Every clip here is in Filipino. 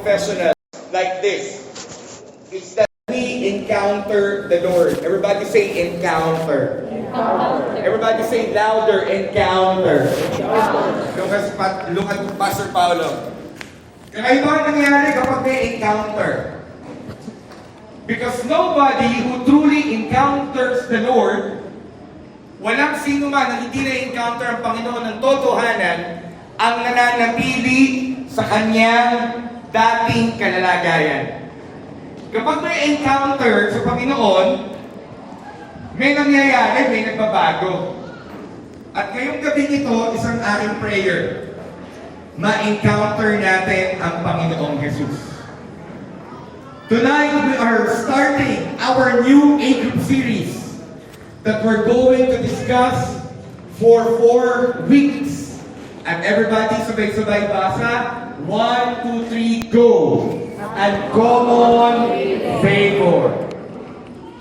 professionals like this. It's that we encounter the Lord. Everybody say encounter. Everybody say louder, encounter. Look at Pastor Paolo. Kaya ano nangyayari kapag may encounter? Because nobody who truly encounters the Lord, walang sino man na hindi na-encounter ang Panginoon ng totohanan ang nananatili sa kanyang dating kalalagayan. Kapag may encounter sa Panginoon, may nangyayari, may nagbabago. At ngayong gabi nito, isang aking prayer, ma-encounter natin ang Panginoong Jesus. Tonight, we are starting our new A-Group series that we're going to discuss for 4 weeks. And everybody, sabay-sabay basa. 1, 2, 3, go! Uncommon favor.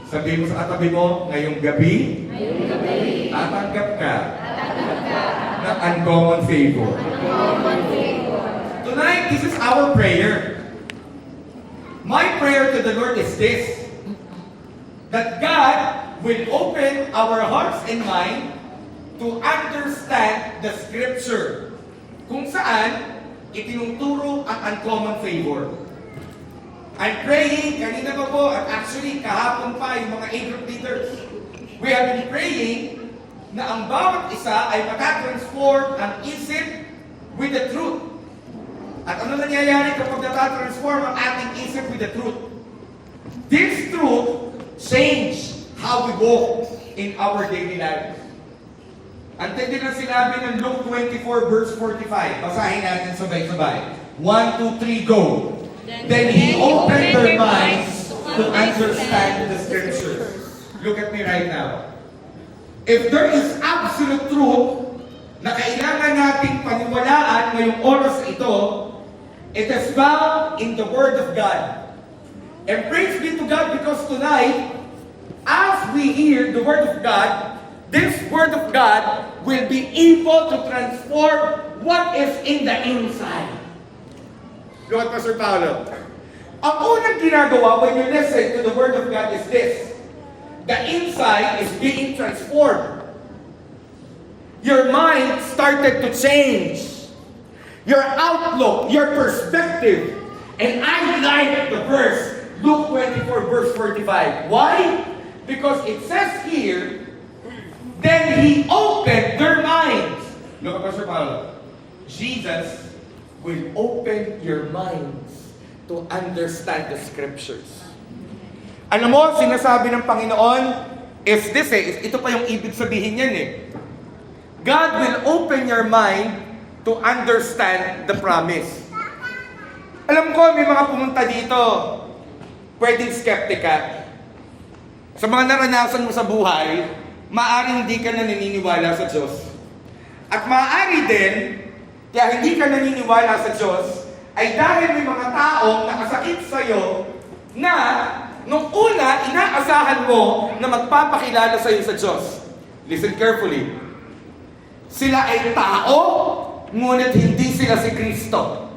Sabihin mo sa katabi mo, ngayong gabi, tatanggap ka ng uncommon favor. Tonight, this is our prayer. My prayer to the Lord is this, that God will open our hearts and mind to understand the Scripture, kung saan itinuturo ang uncommon favor. I'm praying, kanina pa po, at actually kahapon pa yung mga A-Group leaders, we have been praying na ang bawat isa ay matatransform ang isip with the truth. At ano nangyayari kapag natatransform ang ating isip with the truth? This truth change how we walk in our daily lives. Antindi na sinabi ng Luke 24 verse 45. Basahin natin sabay-sabay. 1, 2, 3, go! Then he opened their minds to understand the Scriptures. Look at me right now. If there is absolute truth na kailangan nating paniwalaan ngayong oras ito, it is found in the Word of God. And praise be to God because tonight, as we hear the Word of God, this Word of God will be able to transform what is in the inside. Look at Pastor Paolo. Ang unang ginagawa when you listen to the Word of God is this. The inside is being transformed. Your mind started to change. Your outlook, your perspective. And I like the verse, Luke 24 verse 45. Why? Because it says here, then he opened their minds. Look at Pastor Paolo. Jesus will open your minds to understand the Scriptures. Alam mo, sinasabi ng Panginoon, is this ito pa yung ibig sabihin yan God will open your mind to understand the promise. Alam ko, may mga pumunta dito, pwedeng skeptic ka. Sa mga naranasan mo sa buhay, maaaring hindi ka na naniniwala sa Diyos. At maaari din, kaya hindi ka naniniwala sa Diyos, ay dahil may mga taong nakasakit sa'yo na nung una, inaasahan mo na magpapakilala sa'yo sa Diyos. Listen carefully. Sila ay tao, ngunit hindi sila si Kristo.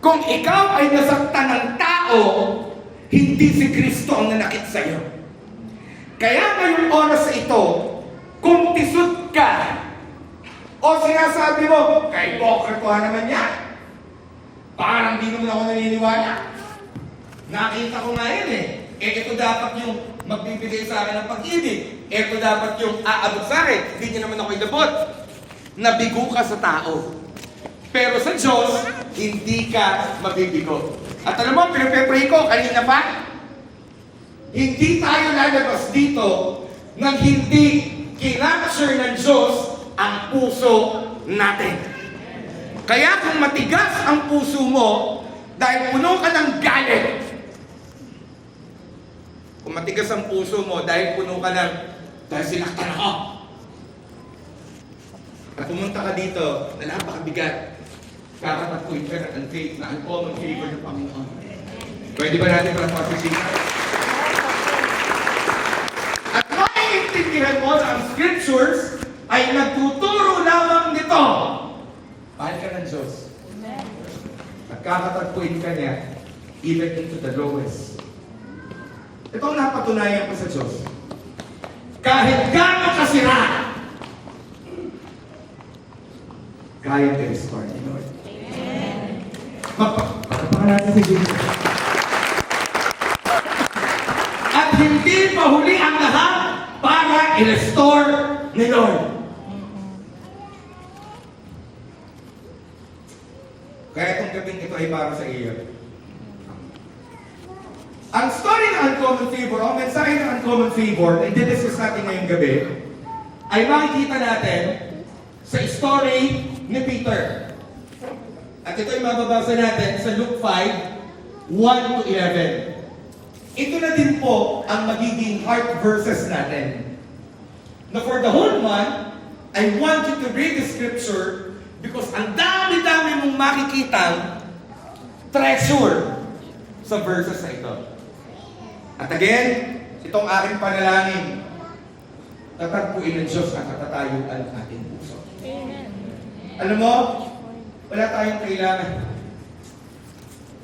Kung ikaw ay nasaktan ng tao, hindi si Kristo ang nanakit sa iyo. Kaya ngayong oras ito, kung tisod ka, o sinasabi mo, kay Boker ko naman yan, parang di naman ako naniniwala. Nakita ko nga yan ito dapat yung magbibigay sa akin ng pag-ibig. Ito dapat yung aabot sa akin. Hindi niya naman ako ilabot. Nabigo ka sa tao. Pero sa Diyos, hindi ka mabibigo. At alam mo, pinapray ko kanina pa, hindi tayo lalabas dito nang hindi kinapture ng Diyos ang puso natin. Kaya kung matigas ang puso mo, dahil puno ka ng galit, kung matigas ang puso mo dahil puno ka ng, dahil sinaktan ako, at pumunta ka dito na napakabigat, kakatagpuin ka ng faith na uncommon favor ng Panginoon. Pwede ba natin para pasisikat? At maiintindihan mo na ang Scriptures ay nagtuturo lamang nito. Mahal ka ng Diyos. At at kakatagpuin ka niya even into the lowest. Ito ang napatunayan ko sa Diyos. Kahit gaano kasira, kaya i-restore ni Lord. Amen. Magpapakan natin si Jesus. At hindi pa huli ang lahat para i-restore ni Lord. Kaya itong gabing ito ay para sa iyo. Ang story ng uncommon favor, o mensahe ng uncommon favor na i-discuss natin ngayong gabi, ay makikita natin sa story ni Peter. At ito ay mababasa natin sa Luke 5, 1-11. Ito na din po ang magiging heart verses natin. Na for the whole month, I want you to read the scripture because ang dami-dami mong makikitang treasure sa verses na ito. At again, itong aking panalangin, tatagpuin ng Diyos ang katatayuan ng ating puso. Amen. Alam mo, wala tayong kailangan.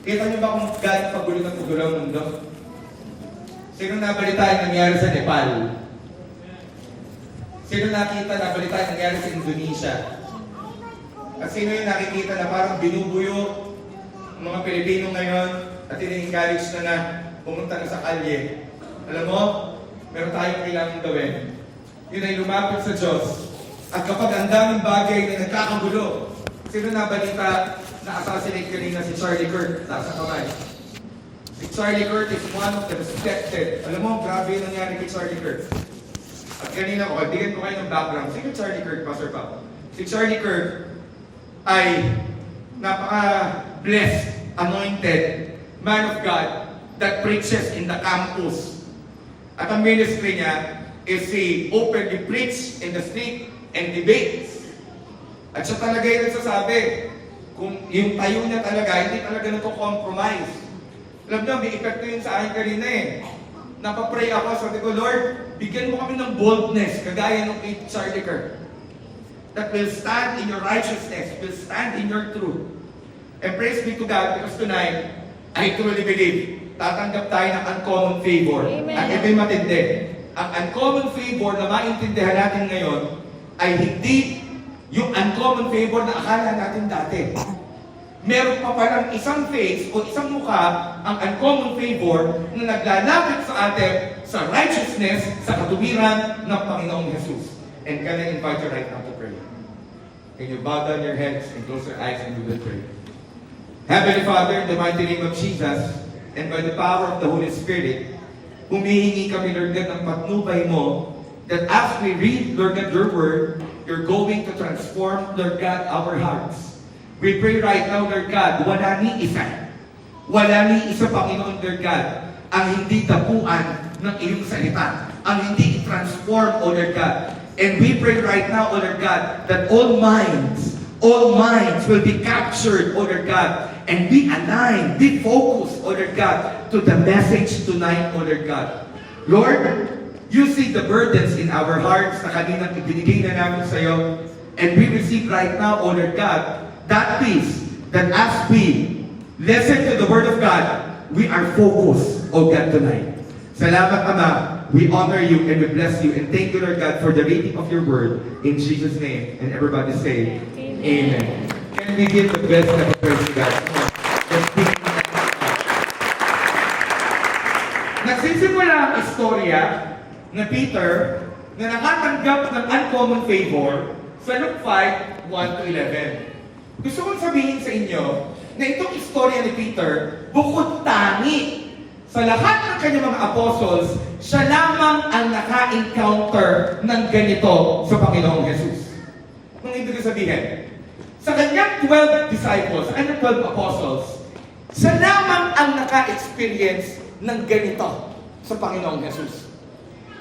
Kita niyo ba kung gaano pagulo ng pagulo ang mundo? Sino nabalita yung nangyari sa Nepal? Sino nakita nabalita yung nangyari sa Indonesia? At sino yung nakikita na parang binubuyo ng mga Pilipino ngayon at in-encourage na pumunta na sa kalye? Alam mo, meron tayong kailangang gawin. Yun ay lumapit sa Diyos. At kapag ang daming bagay na nagkakagulo, sino nabalita na assassinate kanina si Charlie Kirk? Nasa kamay. Si Charlie Kirk is one of the respected. Alam mo, grabe yung nangyari kay Charlie Kirk. At kanina ko, bigyan ko kayo ng background. Sino Charlie Kirk, Pastor Papa? Si Charlie Kirk ay napaka-blessed, anointed man of God that preaches in the campus. At ang ministry niya is he openly preach in the street and debates. At siya talaga yung nagsasabi, kung yung tayo niya talaga, hindi talaga nagko-compromise. Alam niyo, may epekto yun sa akin kanina eh. Napapray ako, sabi ko, Lord, bigyan mo kami ng boldness, kagaya ng kay Charlie Kirk, that will stand in your righteousness, will stand in your truth. And praise be to God, because tonight, I truly believe, tatanggap tayo ng uncommon favor. Amen. At ito'y matindi. Ang uncommon favor na maintindihan natin ngayon, ay hindi yung uncommon favor na akala natin dati. Meron pa palang isang face o isang mukha ang uncommon favor na naglalapit sa atin sa righteousness, sa katuwiran ng Panginoong Jesus. And can I invite you right now to pray? Can you bow down your heads and close your eyes and we will pray? Heavenly Father, in the mighty name of Jesus, and by the power of the Holy Spirit, humihingi kami, Lord God, ng patnubay mo, that as we read, Lord God, your word, you're going to transform, Lord God, our hearts. We pray right now, Lord God, wala ni isa, Panginoon, Lord God, ang hindi tapuan ng iyong salita, ang hindi i-transform, O Lord God. And we pray right now, O Lord God, that all minds will be captured, O Lord God, and be aligned, be focused, O Lord God, to the message tonight, O Lord God. Lord, you see the burdens in our hearts na kaninang ibinigay na namin sa iyo, and we receive right now, O Lord God, that peace, that as we listen to the Word of God, we are focused, O God, tonight. Salamat, Ama. We honor you and we bless you, and thank you, Lord God, for the reading of your word in Jesus' name. And everybody say, Amen. Can we give the best of praise to God? Nagsisimula ang istorya na Peter na nakatanggap ng uncommon favor sa Luke 5, 1-11. Gusto kong sabihin sa inyo na itong istorya ni Peter, bukod tangi sa lahat ng kanyang mga apostles, siya lamang ang naka-encounter ng ganito sa Panginoong Jesus. Anong ibig sabihin? Sa kanyang 12 disciples, sa kanyang 12 apostles, siya lamang ang naka-experience ng ganito sa Panginoong Jesus.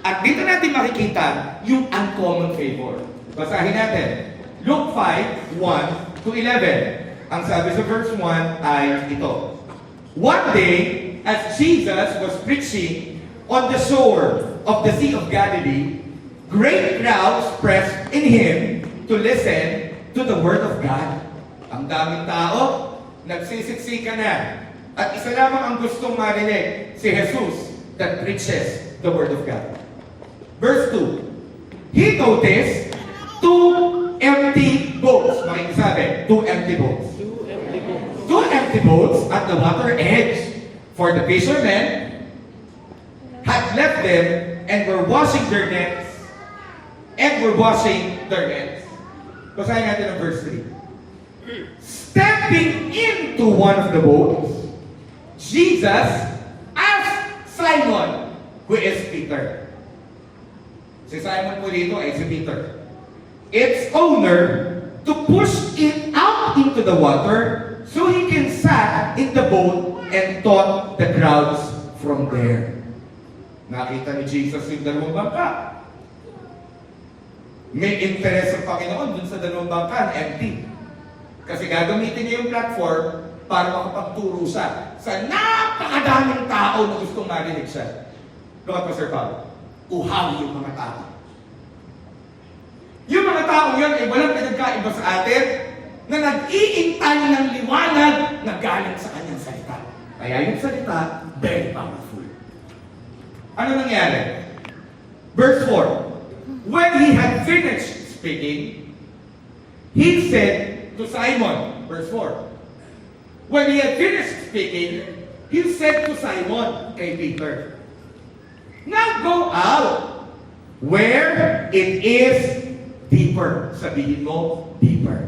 At dito natin makikita yung uncommon favor. Basahin natin. Luke 5, 1-11. Ang sabi sa verse 1 ay ito. One day, as Jesus was preaching on the shore of the Sea of Galilee, great crowds pressed in him to listen to the Word of God. Ang daming tao nagsisiksika na, at isa lamang ang gustong marinig, si Jesus that preaches the Word of God. Verse 2, he noticed two empty boats. Makikisabi, two empty boats. Two empty boats at the water edge. For the fishermen had left them and were washing their nets. Basahin natin ang verse 3. Stepping into one of the boats, Jesus asked Simon, who is Peter. Si Simon po dito ay si Peter. Its owner, to push it out into the water so he can sat in the boat and taught the crowds from there. Nakita ni Jesus yung dalawang bangka. May interest ang Panginoon dun sa dalawang bangka, empty. Kasi gagamitin niya yung platform para makapagturo siya sa napakadaming tao na gustong marinig siya. Look at Pastor Paul. Uhaw yung mga tao. Yung mga tao yun ay walang pinagkaiba sa atin na nag-iintay ng liwanag na galing sa kanyang salita. Kaya yung salita, very powerful. Ano nangyari? Verse 4. When he had finished speaking, he said to Simon, verse 4. When he had finished speaking, he said to Simon, kay Peter, now go out where it is deeper. Sabihin mo, deeper.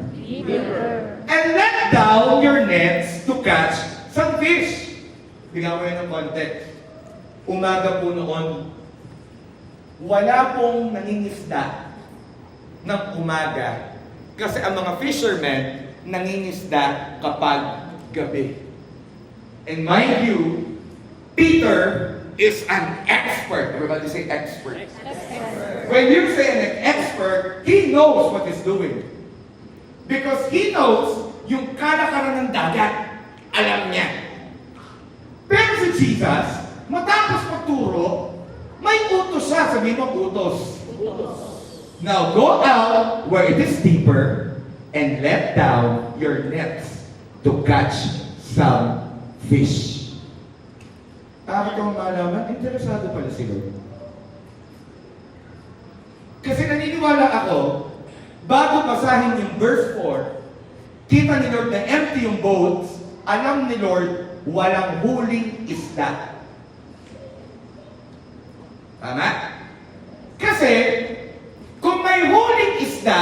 And let down your nets to catch some fish. Bigyan ko yun ng context. Umaga po noon, wala pong nangingisda ng umaga kasi ang mga fishermen nangingisda kapag gabi. And mind you, Peter is an expert. Everybody say expert. When you say an expert, he knows what he's doing. Because he knows yung kalakaran ng dagat. Alam niya. Pero si Jesus, matapos magturo, may utos siya. Sabihin mo, utos. Now go out where it is deeper and let down your nets to catch some fish. Bakit ko malaman? Interesado pala si Lord. Kasi naniniwala ako, bago basahin yung verse 4, kita ni Lord na empty yung boats, alam ni Lord, walang huling isda. Tama? Kasi, kung may huling isda,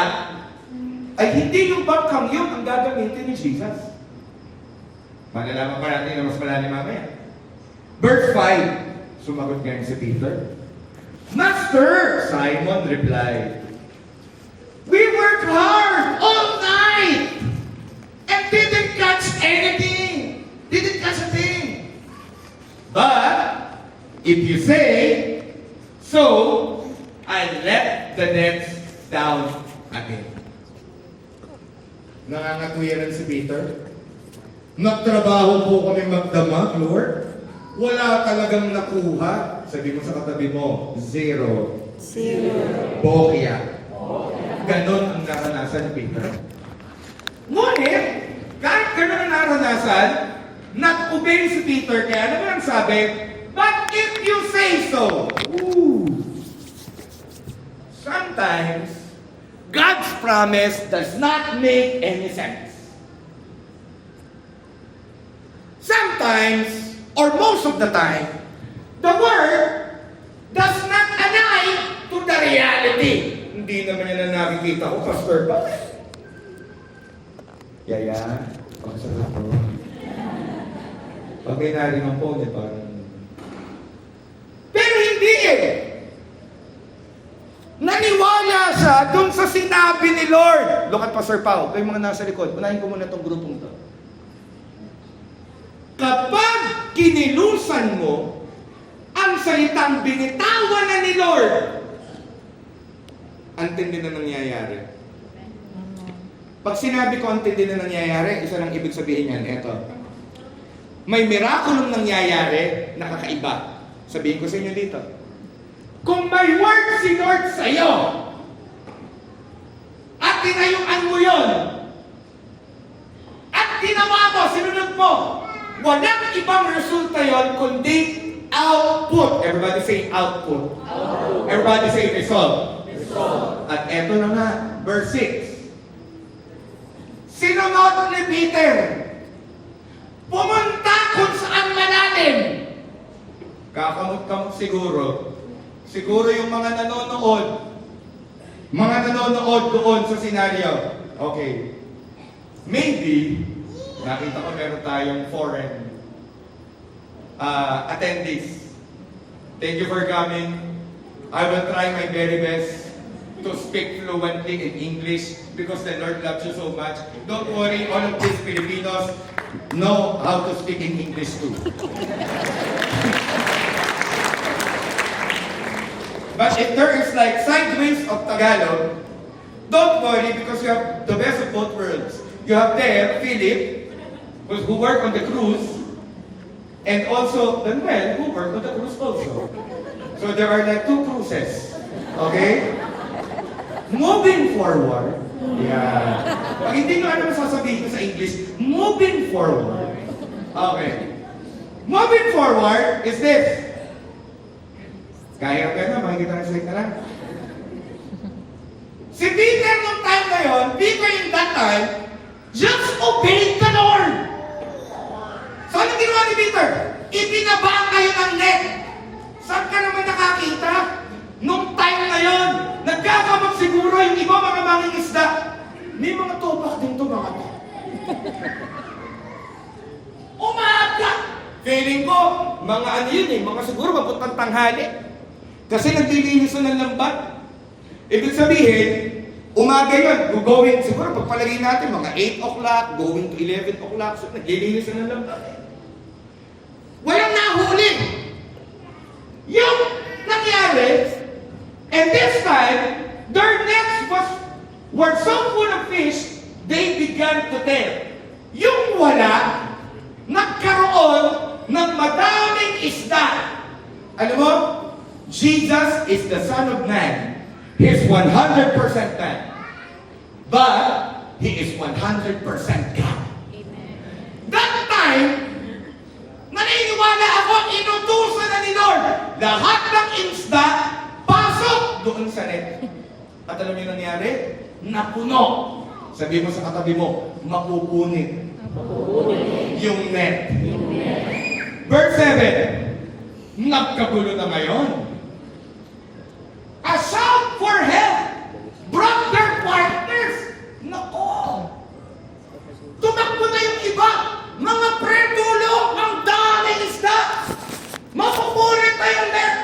ay hindi yung bangkang yun ang gagamitin ni Jesus. Malalaman pa natin na mas malalim mamaya. Verse 5, sumagot ngayon si Peter. Master, Simon replied, we worked hard all night and didn't catch anything. Didn't catch a thing. But, if you say, so, I let the nets down again. Nangangatuwiran si Peter. Nagtrabaho po kami magdamag, Lord. Wala talagang nakuha. Sabi mo sa katabi mo, zero. Bokya. Ganon ang naranasan ni Peter. Ngunit, kahit ganon ang naranasan, nag-obey si Peter. Kaya ano ba ang sabi? But if you say so, sometimes, God's promise does not make any sense. Sometimes, or most of the time, the word does not align to the reality. Hindi naman yan na nakikita ko, Pastor, bakit? Yaya, pagsagot ko. Pag may narinig po, di parang... Pero hindi eh! Naniwala siya dun sa sinabi ni Lord. Look at Pastor Pao, kayo mga nasa likod, unahin ko muna itong grupong to. Kapag kinilusan mo ang salitang binitawan na ni Lord, ang tindi na nangyayari. Pag sinabi ko ang tindi na nangyayari, isa lang ibig sabihin yan, eto. May miraculum nangyayari na kakaiba. Sabihin ko sa inyo dito. Kung may word si Lord sa'yo, at tinayuan mo yon, at ginawa mo, sinunod mo, walang ibang resulta yon kundi output. Everybody say output. Everybody say result. At eto na nga, verse 6. Sinunod ni Peter, pumunta kung saan malalim. Kakamot-kamot siguro. Siguro yung mga nanonood doon sa senaryo. Okay. Maybe, nakita ko meron tayong foreign attendees. Thank you for coming. I will try my very best to speak fluently in English because the Lord loves you so much. Don't worry, all of these Filipinos know how to speak in English too. But if there is like sideways of Tagalog, don't worry because you have the best of both worlds. You have there Philip, who worked on the cruise, and also Manuel, who worked on the cruise also. So there are like two cruises. Okay? Moving forward, yeah. Pag hindi nyo alam sasabihin ko sa English, moving forward. Okay. Moving forward is this. Kaya ka na, makikita ng slide na lang. Si Peter nung time na yun, Peter in that time, just obeyed the Lord. So anong ginawa ni Peter? Ibinabaan kayo ng net. Saan ka naman nakakita? Nung time na yun, nagkakamag siguro yung iba mga mangingisda. May mga topak din to mga to. Umaga! Feeling ko, mga ano yun eh, mga siguro mapuntang tanghali. Kasi naglilinis ng lambat. Ibig sabihin, umaga yun, going, siguro pagpalagay natin, mga 8 o'clock, going to 11 o'clock, so naglilinis ng lambat. Walang nahuli. Yung nangyari, and this time, their nets were so full of fish, they began to tear. Yung wala, nagkaroon ng madaming isda. Alam mo, Jesus is the Son of Man. He is 100% man. But, He is 100% God. Amen. That time, naniniwala ako, inutusan na ni Lord. Lahat ng isda, pasok doon sa net. At alam niyo nangyari? Napuno. Sabi mo sa katabi mo, mapupunit. Yung net. Verse 7. Nagkagulo na ngayon. A shout for help brought their partners. Nako! Tumakbo na yung iba. Mga pre-tulo, ang daming isda. Mapupunit na yung net.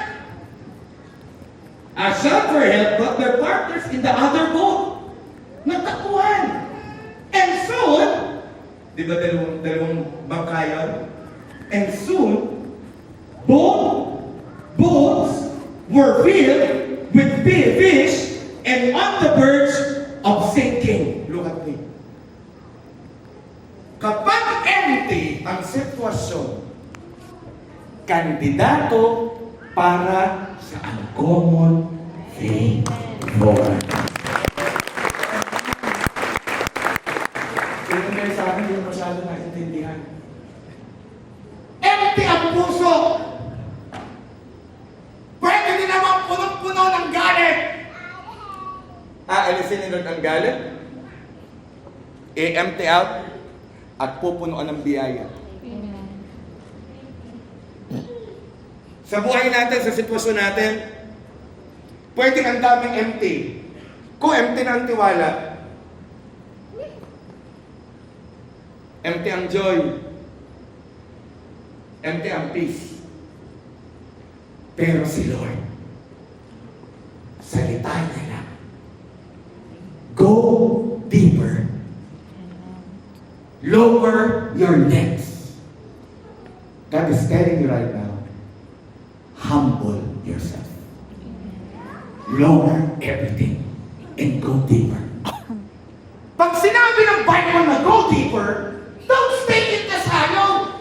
A shout for help brought their partners in the other boat. Nagtakuhan. And soon, di ba dalawang bangkayan? And soon, both boats were filled with fish and on the verge of sinking. Look at me. Kapag empty ang sitwasyon, kandidato para sa uncommon favor. Sino kayo sa akin yung masyado naintindihan? Empty ang puso. Pwede din naman punong-puno ng galit. Aalisin ni Lord ang galit, i-empty out, at pupunuan ng biyaya. Amen. Sa buhay natin, sa sitwasyon natin, pwedeng ang daming empty. Kung empty na ang tiwala, empty ang joy, empty ang peace. Pero si Lord, salita niya lang. Go deeper. Lower your nets. God is telling you right now, humble yourself. Lower everything and go deeper. Pag sinabi ng Bible na go deeper, don't stay in the shallow.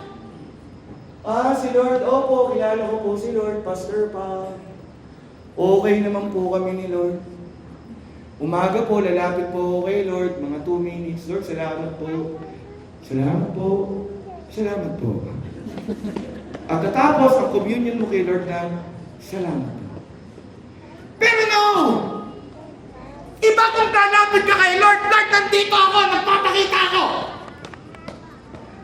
Si Lord, opo, kilala ko po si Lord, Pastor pa. Okay naman po kami ni Lord. Umaga po, lalapit po kay Lord, mga 2 minutes. Lord, salamat po. Salamat po. Salamat po. At tatapos ang communion mo kay Lord na, salamat po. Pero no! Iba kung lalapit ka kay Lord, Lord, nandito ako, nagpapakita ako.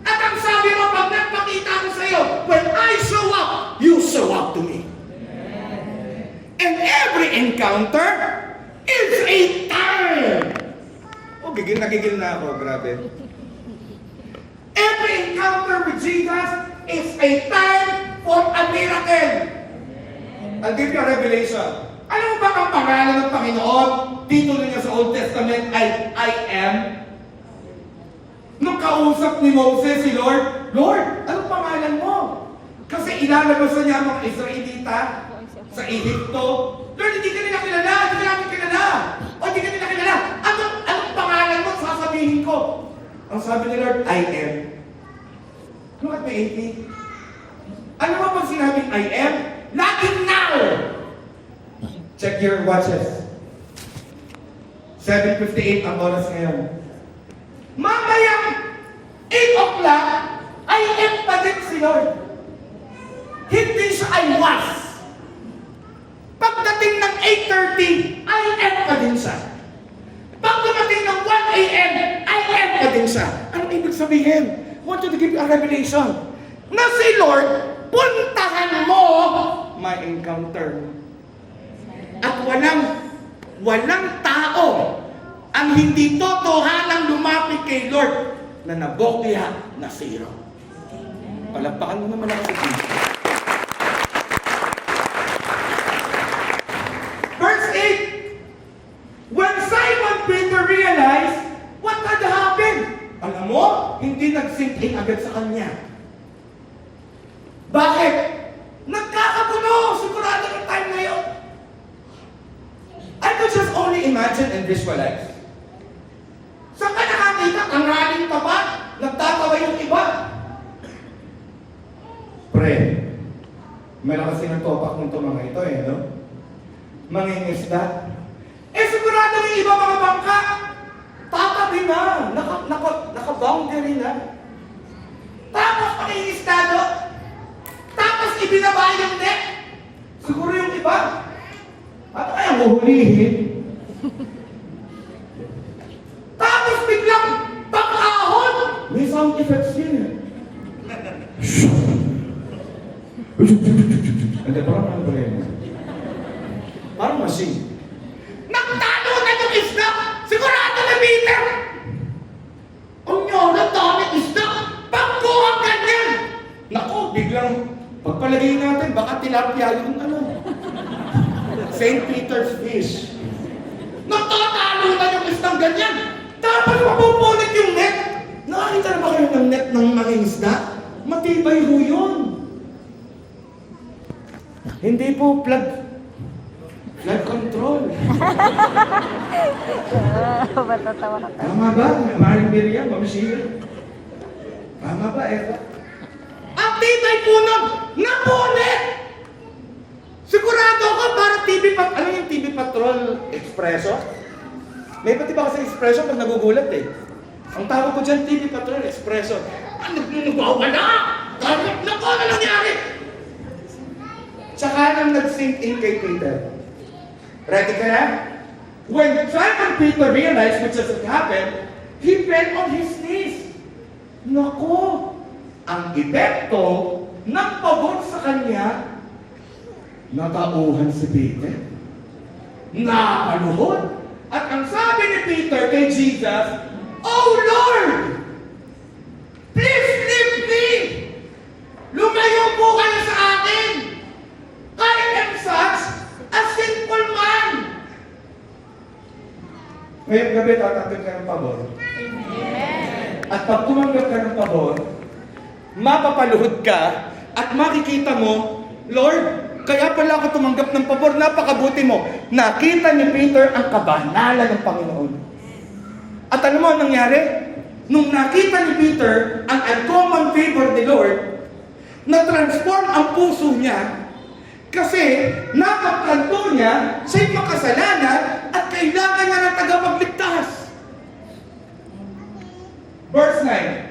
At ang sabi mo, pag nagpakita ako sa iyo, when I show up, you show up to me. And every encounter is a time. Oh, nagigil na ako, grabe. Every encounter with Jesus is a time for a miracle. I'll give you a revelation. Alam mo ba ang pangalan ng Panginoon? Titulo niya sa Old Testament ay I am. Nung kausap ni Moses si Lord, Lord, anong pangalan mo? Kasi ilalabas na niya ang mga Israelita sa Egypto. Lord, hindi ka nila kilala, hindi ka namin kilala. O hindi ka nila kilala. Anong pangalan mo? Sasabihin ko. Ang sabi ni Lord, I am. Look at my 80. Ano ba pag sinabing I am? Laging now! Check your watches. 7:58 ang oras ngayon. Mamayang 8 o'clock, I am pa din si Lord. Hindi siya I was. Pagdating ng 8:30, I am pa din siya. Pag dumating ng 1 a.m., I am pa din siya. Anong ibig sabihin? I want you to give you a revelation. Na si Lord, puntahan mo my encounter. At walang tao ang hindi totohanang lumapit kay Lord na nabokya na zero. Palagpakan mo naman ako sa Diyos. Verse 8, when Simon Peter realized what had happened, alam mo, hindi nag-sink in agad sa kanya. Bakit? Nagkakagulo! Sigurado ng time na yun. I could just only imagine and visualize. Saan ka nakakita? Ang raling tapat? Nagtatawa yung iba? Pre, malakas yung topak ng mga ito no? Mangingisda. Sigurado yung iba mga bangka, tatabi na, naka-boundary na. Tapos mangingisdado, tapos ibinaba yung net. Siguro yung iba, ano kaya huhulihin? Tapos biglang pag-ahon. May sound effects yun eh. Hindi, parang ano ba yun? Parang machine. Nagtalo na yung isda! Sigurado na Peter! Ang nyola, daming isda! Pagkuha ganyan! Naku, biglang pagpalagay natin, baka tilapia yung ano. St. Peter's fish. Natatalo na yung isdang ganyan. Tapos mapupunit yung net. Nakakita na ba kayo ng net ng maging isda? Matibay ho yun. Hindi po flood control. Matatawa ka. Tama ba? Maring Miriam, Ma'am Sheila? Tama ba, Eva? Ang tibay po nun, napunit! Sigurado ako para TV ano yung TV Patrol Expresso? May pati ba kasi Expresso pag nagugulat eh. Ang tawag ko dyan, TV Patrol Expresso. Ano nagwawala? Ano na nangyari? Tsaka nang nag-sink in kay Peter. Ready ka na? When Simon Peter realized what just happened, he fell on his knees. Nako, ang epekto ng pagod sa kanya, natauhan si Peter. Nakaluhod. At ang sabi ni Peter kay Jesus, "Oh Lord, please leave me. Lumayo po kayo sa akin. I am such a sinful man." Ngayong gabi, tatanggap ka ng pabor. At pag tumanggap ka ng pabor, mapapaluhod ka at makikita mo, Lord, kaya pala ako tumanggap ng pabor, napakabuti mo. Nakita ni Peter ang kabanalan ng Panginoon. At alam mo ang nangyari? Nung nakita ni Peter ang uncommon favor ni Lord, na-transform ang puso niya kasi napagkanto niya siya'y makasalanan at kailangan niya ng tagapagligtas. Verse 9.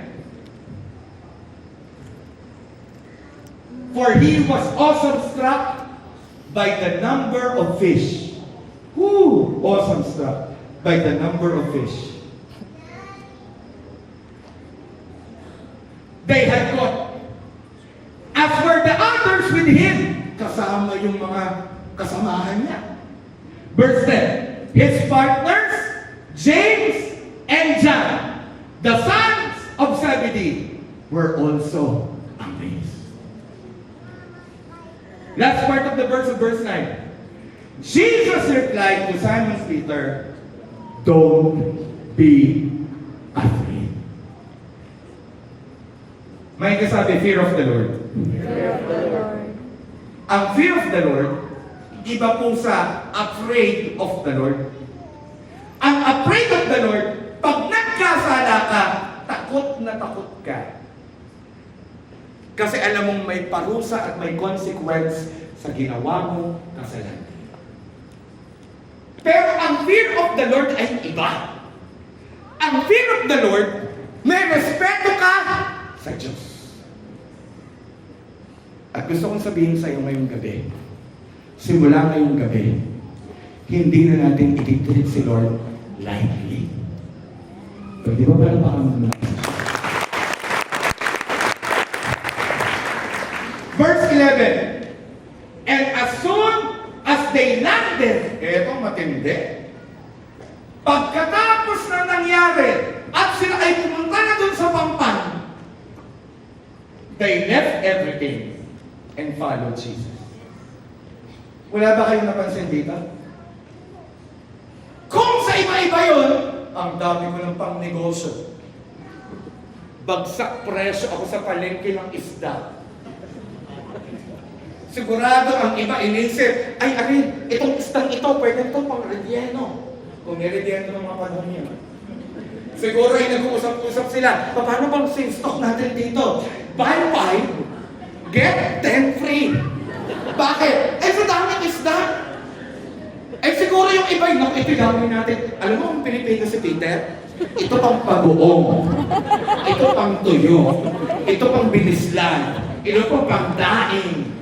For he was also struck by the number of fish. Who? Awesome struck by the number of fish. They had caught. As were the others with him, kasama yung mga kasamahan niya. Verse 10, his partners, James and John, the sons of Zebedee, were also amazed. Last part of the verse of verse 9. Jesus replied to Simon Peter, don't be afraid. May kasabi, fear of the Lord. Fear of the Lord. Ang fear of the Lord, iba po sa afraid of the Lord. Ang afraid of the Lord, pag nagkasala ka, takot na takot ka. Kasi alam mong may parusa at may consequence sa ginawa mo kasalanan. Pero ang fear of the Lord ay iba. Ang fear of the Lord, may respeto ka sa Diyos. At gusto kong sabihin sa iyo ngayong gabi, simula ngayong gabi, hindi na natin ititreat si Lord lightly. Pwede ba pala baka muna? Verse 11, and as soon as they landed, eto matindi, pagkatapos na nangyari, at sila ay pumunta na dun sa pampan, they left everything and followed Jesus. Wala ba kayong napansin dito? Kung sa iba-iba yun, ang dami ko ng pang-negosyo. Bagsak presyo ako sa palengke ng isda. Sigurado ang iba inisip, ay arin, itong isdang ito, pwede ito pang relleno. Kung nirelleno ng mga panahon niya. Siguro ay nag-uusap-usap sila, paano bang stock natin dito? Buy 5, get 10 free. Bakit? Eh, sa daming isda. Eh, siguro yung iba yung ipigawin natin. Alam mo kung Pilipino si Peter? Ito pang pabuong. Ito pang tuyo. Ito pang binislan. Ito pang daing.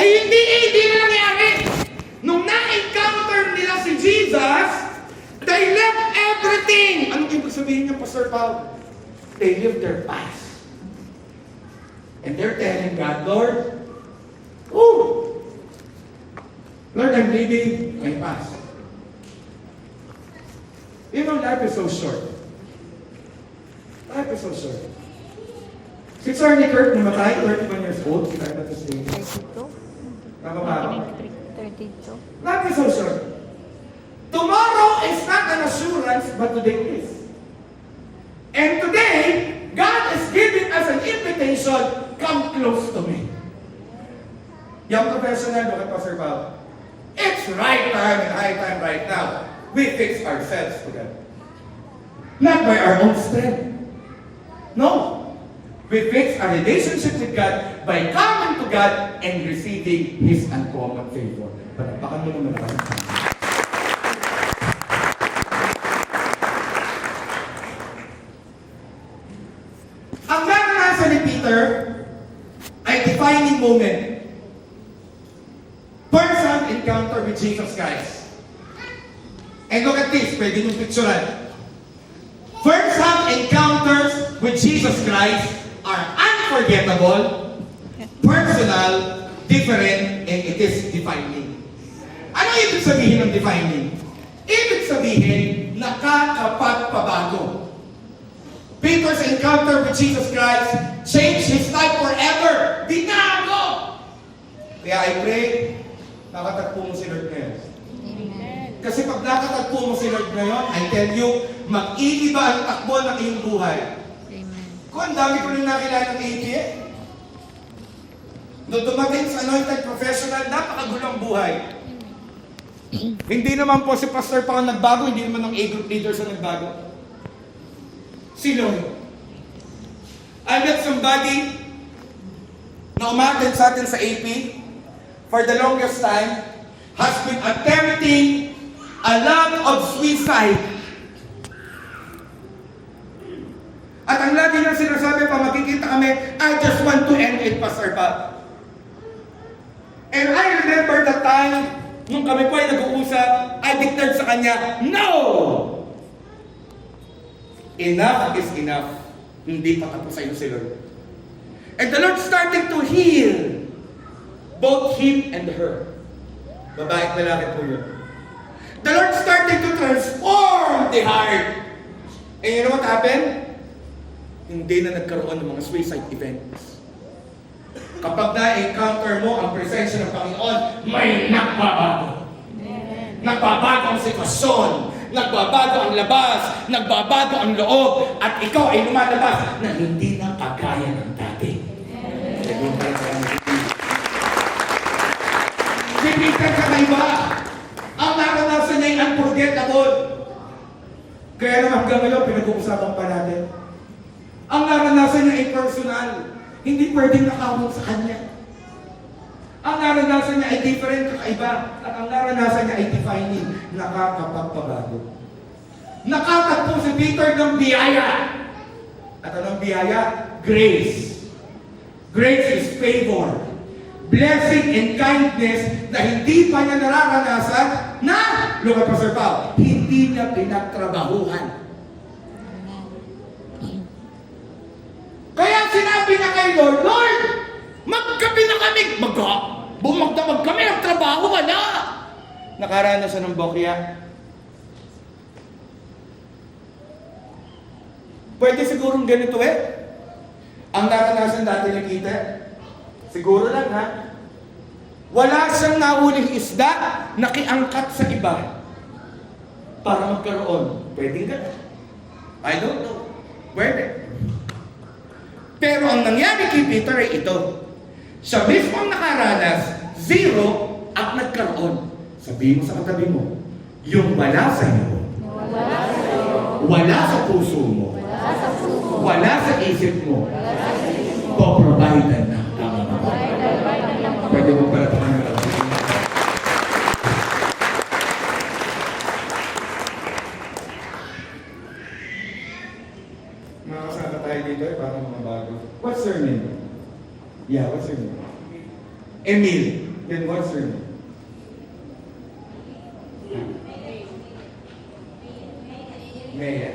Eh, hindi na nangyari. Nung na-encounter nila si Jesus, they left everything. Anong ibig sabihin niya, Pastor Paul? They lived their past. And they're telling God, Lord, Lord, I'm leaving my past. You know, life is so short. Life is so short. Si Charlie Kirk namatay, 31 years old, si Kyle Batas Davis. 32? Tama ba ako? 32? Life is so short. Tomorrow is not an assurance, but today is. And today, God is giving us an invitation, come close to me. Young professional, look at Pastor Paul. It's right time and high time right now. We fix ourselves to God. Not by our own strength. No. We fix our relationship with God by coming to God and receiving His uncommon favor. Panapakan mo naman ako. Ang naranasan ni Peter ay defining moment. First-hand encounter with Jesus Christ. And look at this, pwede nyo picturean. First-hand encounters with Jesus Christ are unforgettable, personal, different, and it is defining. Ano ibig sabihin ng defining? Ibig sabihin, nakakapagpabago. Peter's encounter with Jesus Christ changed his life forever. Binago! Kaya I pray, nakatagpo mo si Lord ngayon. Kasi pag nakatagpo mo si Lord ngayon, I tell you, mag-iiba ang takbo ng iyong buhay. Kung ang dami ko rin nakilala ng APA. Nung dumating sa anointed professional, napakagulang buhay. Hindi naman po si Pastor pa ang nagbago, hindi naman ang A-group leaders ang nagbago. Si Lord. I met somebody na umattend sa atin sa AP for the longest time, has been attempting a lot of suicide. At ang lagi niyang sinasabi pa, makikita ka kami. I just want to end it, Pastor Bob. And I remember the time nung kami po ay nag-uusap, I declared sa kanya, no! Enough is enough. Hindi pa tapos sa'yo si Lord. And the Lord started to heal both him and her. Babae at lalaki po yun. The Lord started to transform the heart. And you know what happened? Hindi na nagkaroon ng mga suicide events. Kapag na-encounter mo ang presensya ng Panginoon, may nagbabago. Nagbabago ang sitwasyon, nagbabago ang labas, nagbabago ang loob, at ikaw ay lumalabas na hindi na kagaya ng dati. Si Peter kakaiba. Ang naranasan niya ay unforgettable. Kaya naman hanggang ngayon, pinag-uusapan pa natin. Ang naranasan niya ay personal. Hindi pwedeng nakawag sa kanya. Ang naranasan niya ay different, kakaiba. At ang naranasan niya ay defining, nakakapagpabago. Nakatagpo si Peter ng biyaya. At anong biyaya? Grace. Grace is favor. Blessing and kindness na hindi pa niya nararanasan na, look at Pastor Pao, hindi niya pinagtrabahuhan. Kaya sinabi niya kay Lord, Lord, magkapi na kami. Bumagdamag kami ng trabaho, wala. Nakaranas siya ng bokya. Pwede sigurong ganito ang naranasan dati ni Peter. Siguro lang ha. Wala siyang nahuling isda, nakiangkat sa iba para magkaroon. Pwede ganun. I don't know. Pwede. Pero ang nangyari kay Peter ay ito. Siya mismo ang nakaranas, zero, at nagkaroon. Sabihin mo sa katabi mo, yung wala sa iyo, wala sa puso mo, wala sa isip mo, poprovidean ng tama. Pwede mo pala pangalan. Makakasama tayo dito para mga bago. What's your name? Yeah, what's your name? Emil. Then what's your name? Maya.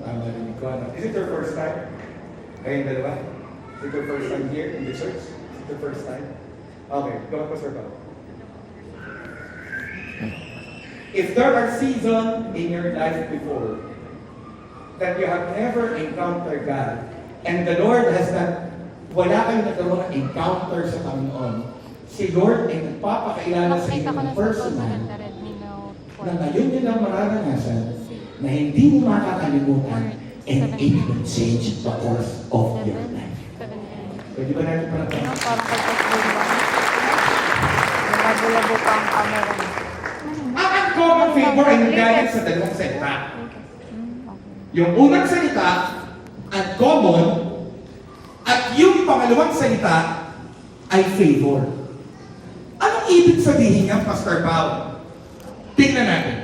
Tama rin ko. Is it your first time? Kayong dalawa? Is it your first time here in the church? Is it your first time? Okay, go on, Pastor Pao. If there are seasons in your life before that you have never encountered God, and the Lord has not, wala kang nagkaroon ng encounter sa Panginoon, si Lord ay nagpapakilala sa inyo ng personal na ngayon yun ang mararanasan na hindi mo makakalimutan and it will change the course of your life. Pwede ba natin parang Parang kay Pastor Juan. Labo-labo pa ang camera. ang uncommon favor ay nanggaling sa dalawang salita. Yung unang salita, uncommon, at yung pangalawang salita ay favor. Anong ibig sabihin niya, Pastor Pao? Tingnan natin.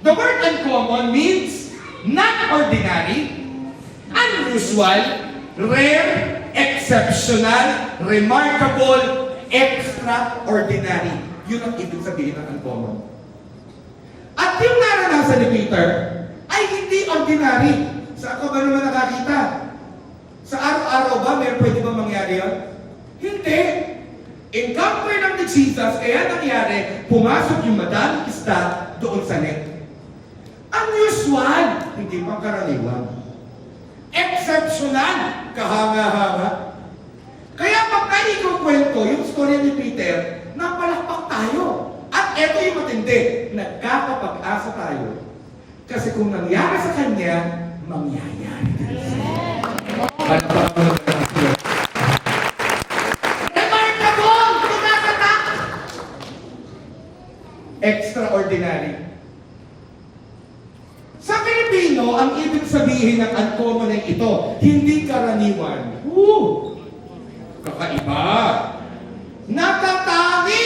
The word uncommon means not ordinary, unusual, rare, exceptional, remarkable, extraordinary. Yun ang ibig sabihin ng uncommon. At yung naranasan ni Peter ay hindi ordinary. Saan ka ba naman nakakita? Sa araw-araw ba, may pwede ba mangyari yun? Hindi. Encounter lang ni Jesus, kaya nangyari, pumasok yung madaming isda doon sa net. Unusual, hindi pang karaniwan. Exceptional, kahanga-hanga. Kaya pag naikukwento yung story ni Peter, napalakpak tayo. At eto yung matindi, nagkakapag-asa tayo. Kasi kung nangyari sa kanya, mangyayari din sa iyo. Remarkable! Tumatatak! Extraordinary. Sa Pilipino, ang ibig sabihin ng uncommon ay ito, hindi karaniwan. Kakaiba. Natatangi!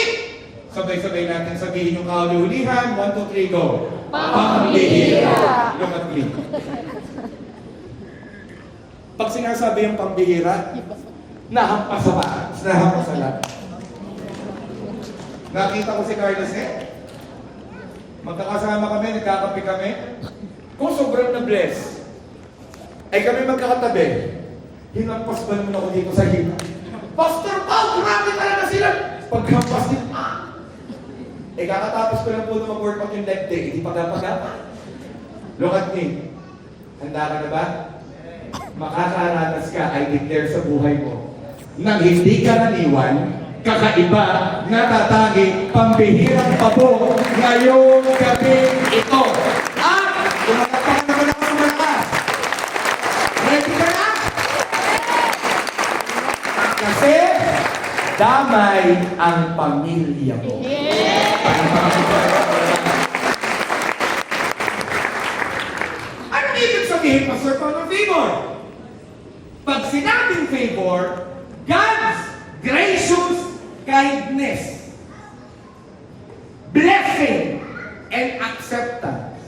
Sabay-sabay natin sabihin yung kahulihan. 1, 2, 3, go. Pambihira! Look at me. Pag sinasabi yung pambihira, nahampas sa taas, nahampas sa lahat. Nakita ko si Carlos magkakasama kami, nagkakape kami. Kung sobrang na-bless, ay kami magkakatabi. Hinampas ba naman ako dito sa hita? Pastor Pao, grabe talaga sila! Paghampas din, kakatapos ko lang po na mag-workout yung leg day, hindi pagapagapa. Look at me. Handa ka na ba? Makakaranas ka, I declare sa buhay mo, nang hindi ka naniwan, kakaiba, natatangi, pambihirang pabo, ngayong gabi ito. At, kumatapakan naman ako sa malakas. Ready ka na? Kasi, damay ang pamilya mo. Anong ibig sabihin, Pastor Paul, ng favor? Pag sinabing favor, God's gracious kindness, blessing, and acceptance.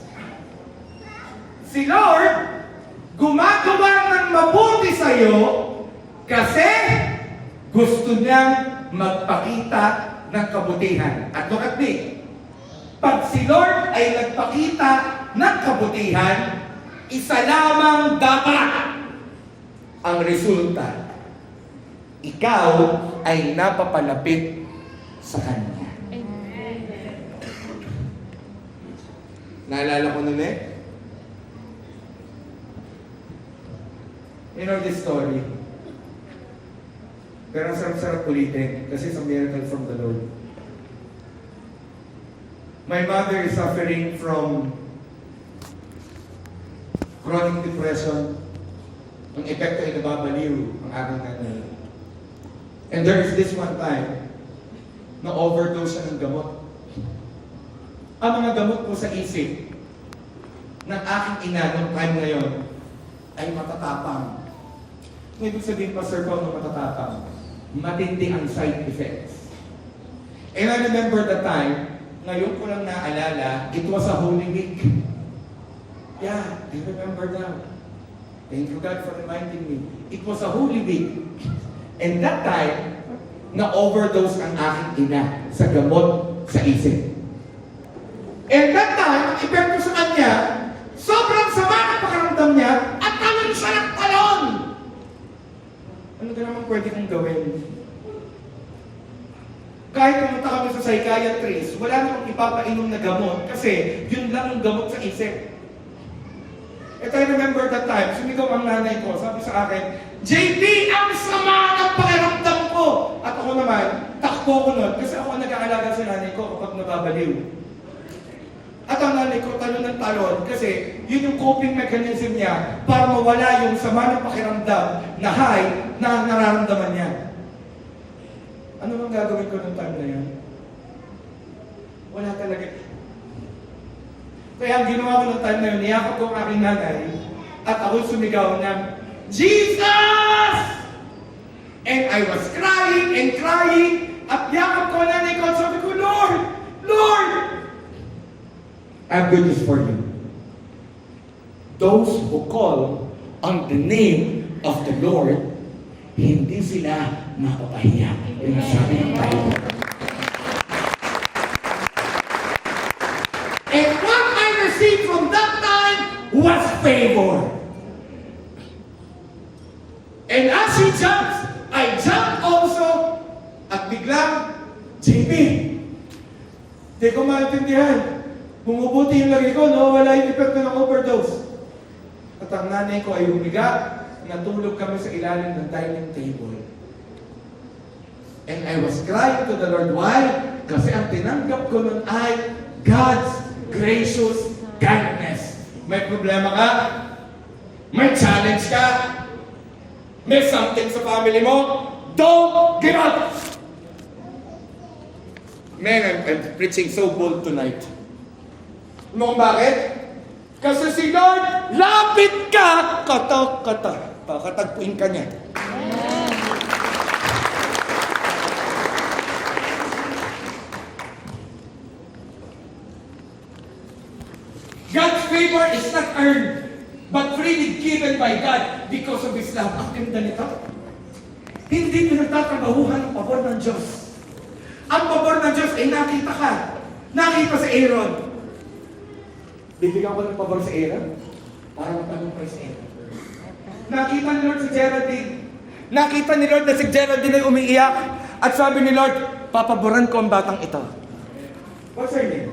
Si Lord, gumagawa ng mabuti sa iyo kasi gusto niyang magpakita ng kabutihan. At look at me, pag si Lord ay nagpakita ng kabutihan, isa lamang dapat ang resulta. Ikaw ay napapalapit sa Kanya. Naalala ko nun You know this story. Pero ang sarap-sarap ulitin kasi it's a miracle from the Lord. My mother is suffering from chronic depression. Ang epekto ay nababaliw ang aking nanay. And there is this one time na overdose siya ng gamot. Ang mga gamot ko sa isip ng aking ina noong time na yon ay matatapang. Ibig sabihin pa, Sir Paul, ng matatapang, matindi ang side effects. And I remember the time, ngayon ko lang naalala, it was a Holy Week. Yeah, I remember now. Thank you God for reminding me. It was a Holy Week. And that time, na-overdose ang aking ina sa gamot sa isip. And that time, ang epekto sa kanya, sobrang sama ang pakiramdam niya at talon siya ng talon. Ano ka naman pwede kong gawin? Kahit pumunta kami sa psychiatrist, wala namang ipapainom na gamot kasi yun lang ang gamot sa isip. At I remember that time, sumigaw ang nanay ko, sabi sa akin, JP, ang sama ng pakiramdam ko! At ako naman, takbo ko nun, kasi ako ang nag-aalaga sa nanay ko kapag nababaliw. At ang nanay ko, talon ng talon, kasi yun yung coping mechanism niya para mawala yung sama ng pakiramdam na high na nararamdaman niya. Ano bang gagawin ko ng time na yun? Wala talaga. Kaya ang ginawa ko ng time na yun, niyakap ko ang aking nanay at ako sumigaw ng, Jesus! And I was crying and crying at yakap ko ang nanay ko at sabi ko, Lord! Lord! I have good news for you. Those who call on the name of the Lord, hindi sila mapapahiya. Yung sabi ng Bible. And what I received from that time was favor. And as he jumps, I jumped also at biglang, JP, di ko maintindihan. Bumubuti yung lagi ko, wala yung epekto ng overdose. At ang nanay ko ay humiga, natulog kami sa ilalim ng dining table. And I was crying to the Lord. Why? Kasi ang tinanggap ko nun ay God's gracious kindness. May problema ka? May challenge ka? May something sa family mo? Don't give up! Man, I'm preaching so bold tonight. Ano kung bakit? Kasi si Lord, lapit ka! Pakatagpuin ka niya. God's favor is not earned, but freely given by God because of His love. Ang ganda nito. Hindi pinagtatrabahuhan ng pabor ng Diyos. Ang pabor ng Diyos ay nakita ka. Nakita si Aaron. Bibigyan ko ng pabor si Aaron para magtagumpay si Aaron. Nakita ni Lord si Geraldine. Nakita ni Lord na si Geraldine ay umiiyak. At sabi ni Lord, papaboran ko ang batang ito. What's her name?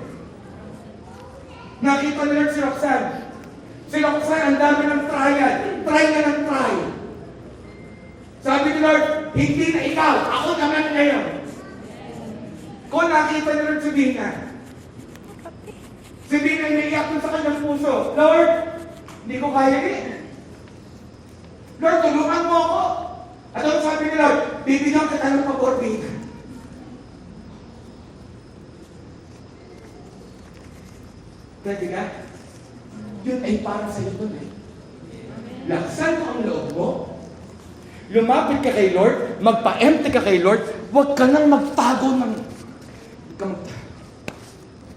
Nakita ni Lord si Roxanne. Si Roxanne, ang dami ng trial. Try na ng try. Sabi ni Lord, hindi na ikaw. Ako naman ngayon. Kung nakita ni Lord si Dina. Si Dina ay naiyak sa kanyang puso. Lord, hindi ko kaya eh. Lord, tulungan mo ako. At ang sabi ni Lord, bibigyan kita ng pabor, Dina. Pwede ka? Yun ay para sa iyo dun eh. Laksan mo ang loob mo. Lumapit ka kay Lord, magpa-empty ka kay Lord, huwag ka nang magtago ng...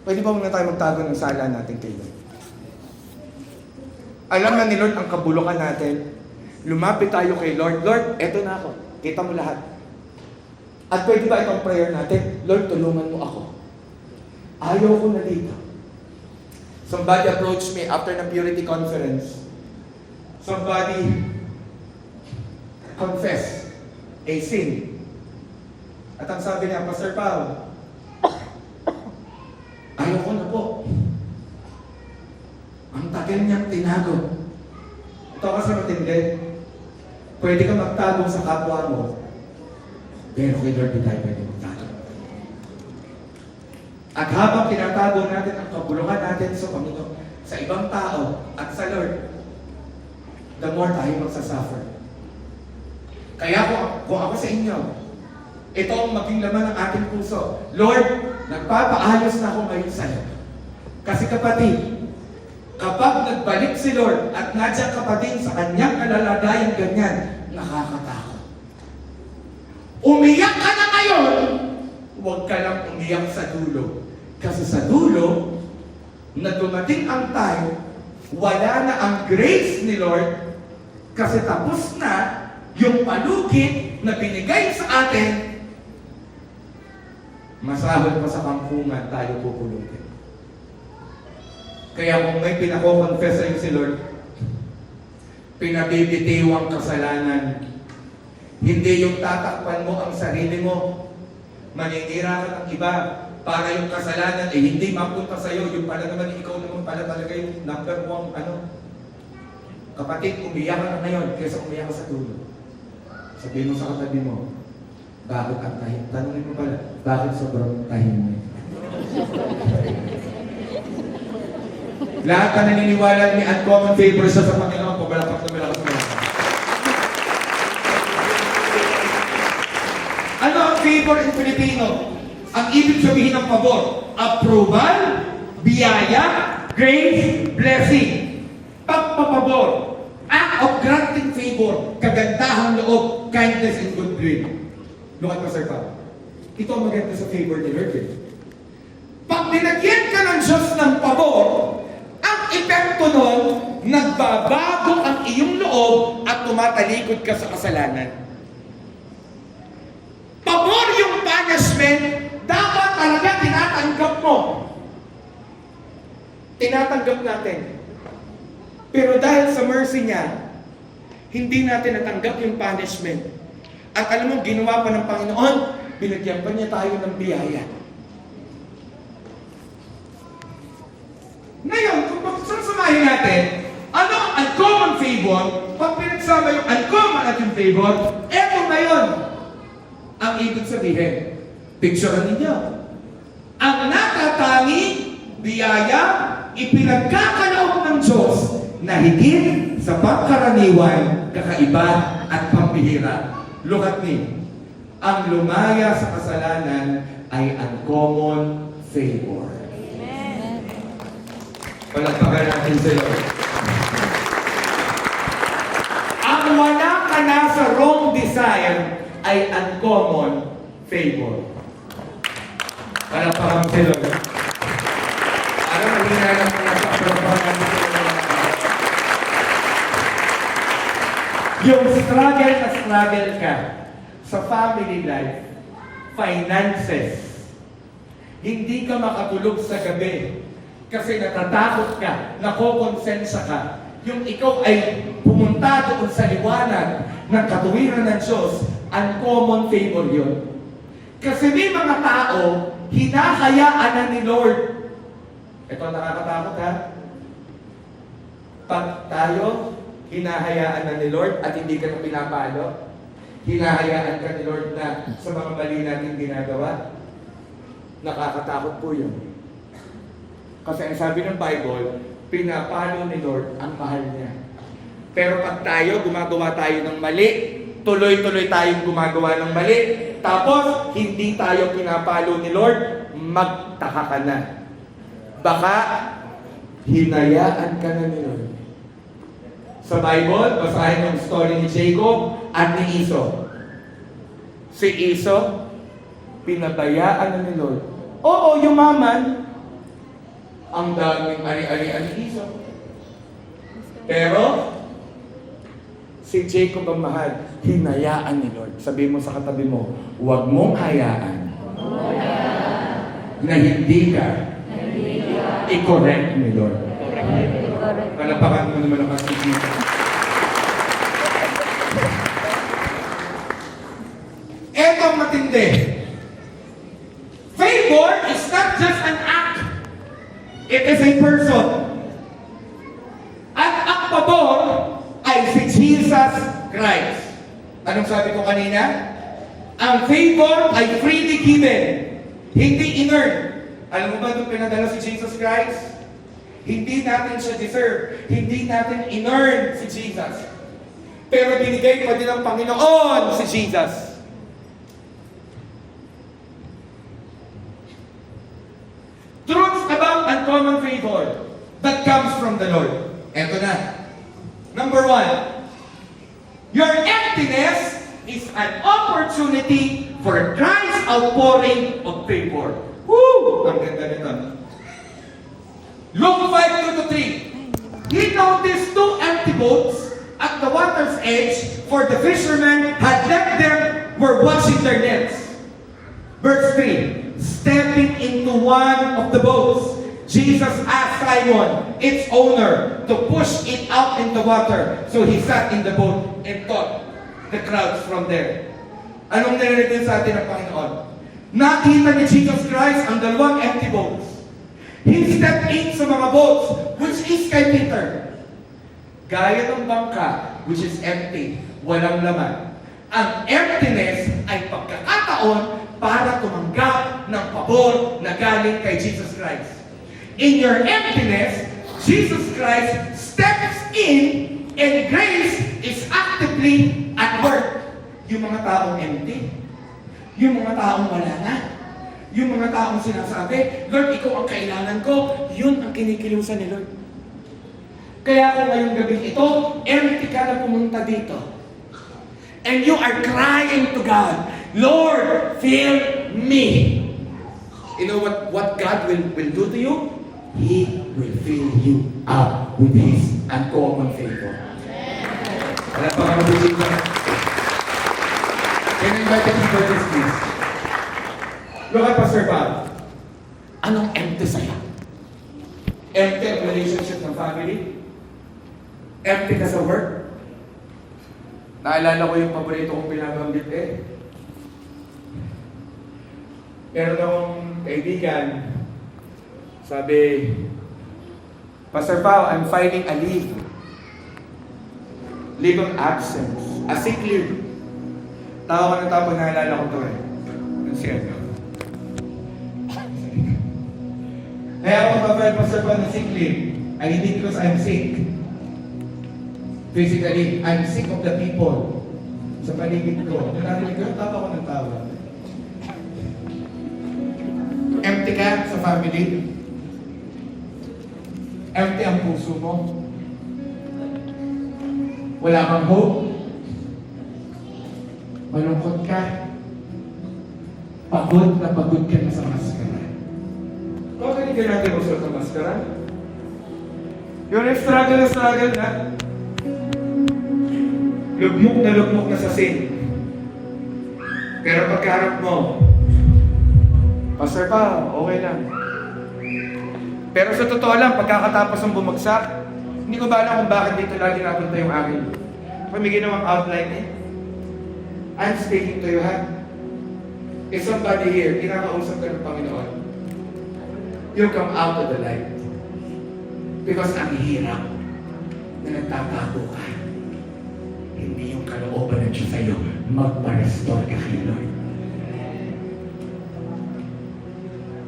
Pwede ba muna tayo magtago ng sala natin kay Lord? Alam na ni Lord ang kabulukan natin. Lumapit tayo kay Lord. Lord, eto na ako. Kita mo lahat. At pwede ba itong prayer natin? Lord, tulungan mo ako. Ayaw ko na dito. Somebody approached me after the Purity Conference. Somebody confessed a sin. At ang sabi niya, Pastor Pao, ayaw ko na po. Ang tagal niyang tinago. Ito kasi matindi. Pwede ka magtago sa kapwa mo, pero kay Lord di tayo pwede magtago. At habang tinatago natin ang kabulukan natin sa Panginoon, sa ibang tao at sa Lord, the more tayo magsasuffer. Kaya kung ako sa inyo, ito ang maging laman ng ating puso. Lord, nagpapaayos na ako ngayon sa'yo. Kasi kapatid, kapag nagbalik si Lord at nandiyan ka pa din sa kanyang kalalagayan ganyan, nakakatakot. Umiyak ka na ngayon, huwag ka lang umiyak sa dulo. Kasi sa dulo, na dumating ang time, wala na ang grace ni Lord kasi tapos na yung palugit na binigay sa atin, masahol pa sa kampungan tayo pupulutin. Kaya kung may pinako-confess sa'yo si Lord, pinabibitiwang kasalanan, hindi yung tatakpan mo ang sarili mo, maninira ka ng iba, para yung kasalanan ay hindi mapunta sa'yo, yung pala naman ikaw naman pala talaga yung number one, kapatid, umiyak ka na ngayon, kaysa umiyak ka sa dulo. Sabihin mo sa katabi mo, bakit ang tahimik? Tanungin mo pala, bakit sobrang tahimik? Lahat na naniniwala ni uncommon favor siya sa Panginoon, pabalapak na malakas mo. Ano ang favor in Filipino? Ang ibig sabihin ng pabor, approval, biyaya, grace, blessing. Pagpapabor, act of granting favor, kagandahang loob, kindness and goodwill. Look at Pastor Pao. Ito ang maganda sa favor ni Lord. Pag dinagyan ka ng Diyos ng pabor, ang epekto nun, nagbabago ang iyong loob at tumatalikod ka sa kasalanan. Pabor yung punishment, dapat talaga tinatanggap mo. Tinatanggap natin. Pero dahil sa mercy niya, hindi natin natanggap yung punishment. At alam mo, ginawa pa ng Panginoon, binigyan pa niya tayo ng biyaya. Ngayon, kung pagsasamahin natin, ano ang uncommon favor, pag pinagsama yung uncommon at yung favor, eto ngayon ang ibig sabihin. Picturean ninyo. Ang natatanging biyaya, ipinagkakalaog ng Diyos na higit sa pagkaraniwan, kakaiba at pambihira. Look at me. Ang lumaya sa kasalanan ay uncommon favor. Amen. Palagpagan natin sa Lord. Ang wala ka na sa wrong desire ay uncommon favor. Palagpagan sa Lord. Para mahina lang muna sa aprobahan natin. Yung struggle na struggle ka sa family life, finances, hindi ka makatulog sa gabi kasi natatakot ka, nakokonsensya ka. Yung ikaw ay pumunta doon sa liwanag ng katuwiran ng Diyos, uncommon favor yun. Kasi may mga tao, hinahayaan na ni Lord. Ito nakakatakot ha? Pag tayo, hinahayaan na ni Lord at hindi ka na pinapalo, hinahayaan ka ni Lord na sa mga mali natin ginagawa, nakakatakot po yun. Kasi ang sabi ng Bible, pinapalo ni Lord ang mahal niya. Pero pag tayo, gumagawa tayo ng mali, tuloy-tuloy tayong gumagawa ng mali, tapos hindi tayo pinapalo ni Lord, magtaka ka na. Baka hinayaan ka na ni Lord. Sa Bible, basahin yung story ni Jacob at ni Esau. Si Esau, pinabayaan na ni Lord. Oo, yumaman. Ang daming ari-arian ni Esau. Pero, si Jacob ang mahal, hinayaan ni Lord. Sabi mo sa katabi mo, huwag mong hayaan na hindi ka i-correct ni Lord. Palapakan mo naman ang kasipita. Etong matindi. Favor is not just an act. It is a person. At ang pabor ay si Jesus Christ. Anong sabi ko kanina? Ang favor ay freely given, hindi in-earn. Alam mo ba nung pinadala si Jesus Christ? Hindi natin siya deserve. Hindi natin in-earn si Jesus. Pero binigay pa din ng Panginoon si Jesus. Truths about uncommon favor that comes from the Lord. Eto na. Number 1. Your emptiness is an opportunity for Christ's outpouring of favor. Woo! Ang ganda nito. Luke 5:2-3. He noticed 2 empty boats at the water's edge, for the fishermen had left them, were washing their nets. Verse 3. Stepping into one of the boats, Jesus asked Simon, its owner, to push it out in the water. So he sat in the boat and taught the crowds from there. Anong narinig din sa atin ng Panginoon? Nakita ni Jesus Christ ang 2 empty boats. He stepped in sa mga boats, which is kay Peter. Gaya ng bangka, which is empty, walang laman. Ang emptiness ay pagkakataon para tumanggap ng pabor na galing kay Jesus Christ. In your emptiness, Jesus Christ steps in and grace is actively at work. Yung mga taong empty, yung mga taong wala na, yung mga taong sinasabi, Lord, ikaw ang kailangan ko, yun ang kinikilusan ni Lord. Kaya kung ngayong gabing ito, empty ka na pumunta dito. And you are crying to God, Lord, fill me. You know what God will do to you? He will fill you up with His uncommon favor. Wala pa kami dito. Can you invite us for this, please? Look at Pastor Bob. Anong empty sa'yo? Empty ang relationship ng family? Empty ka sa work? Naalala ko yung paborito kong pinabanggit Meron akong kaibigan, sabi, Pastor Pao, I'm filing a leave. Leave of absence. A sick leave. Tawa ko ng tapos naalala ko ito Ang siya. Kaya ako mag-file, Pastor Pao, na sick leave. Ay hindi because I'm sick. Physically, I'm sick of the people sa paligid ko. Nung narinig ko, tawa ko ng tawa. Empty ka sa family? Empty ang puso mo? Wala kang hope? Malungkot ka? Pagod na pagod ka na sa maskara? Bakit hindi ka natin usap sa maskara? Yung struggle na. lugmok na sa sin. Pero pagkaharap mo, Pastor pa, okay lang. Pero sa totoo lang, pagkakatapos ng bumagsak, hindi ko ba alam kung bakit dito lagi napunta yung akin. Kung may ginawang outline eh. I'm speaking to you, ha? If somebody here, kinakausap ka ng Panginoon, you come out of the light. Because ang hirap na nagtatago ka. Hindi yung kalooban ng Diyos sa'yo, magpa-restore ka kay Lord.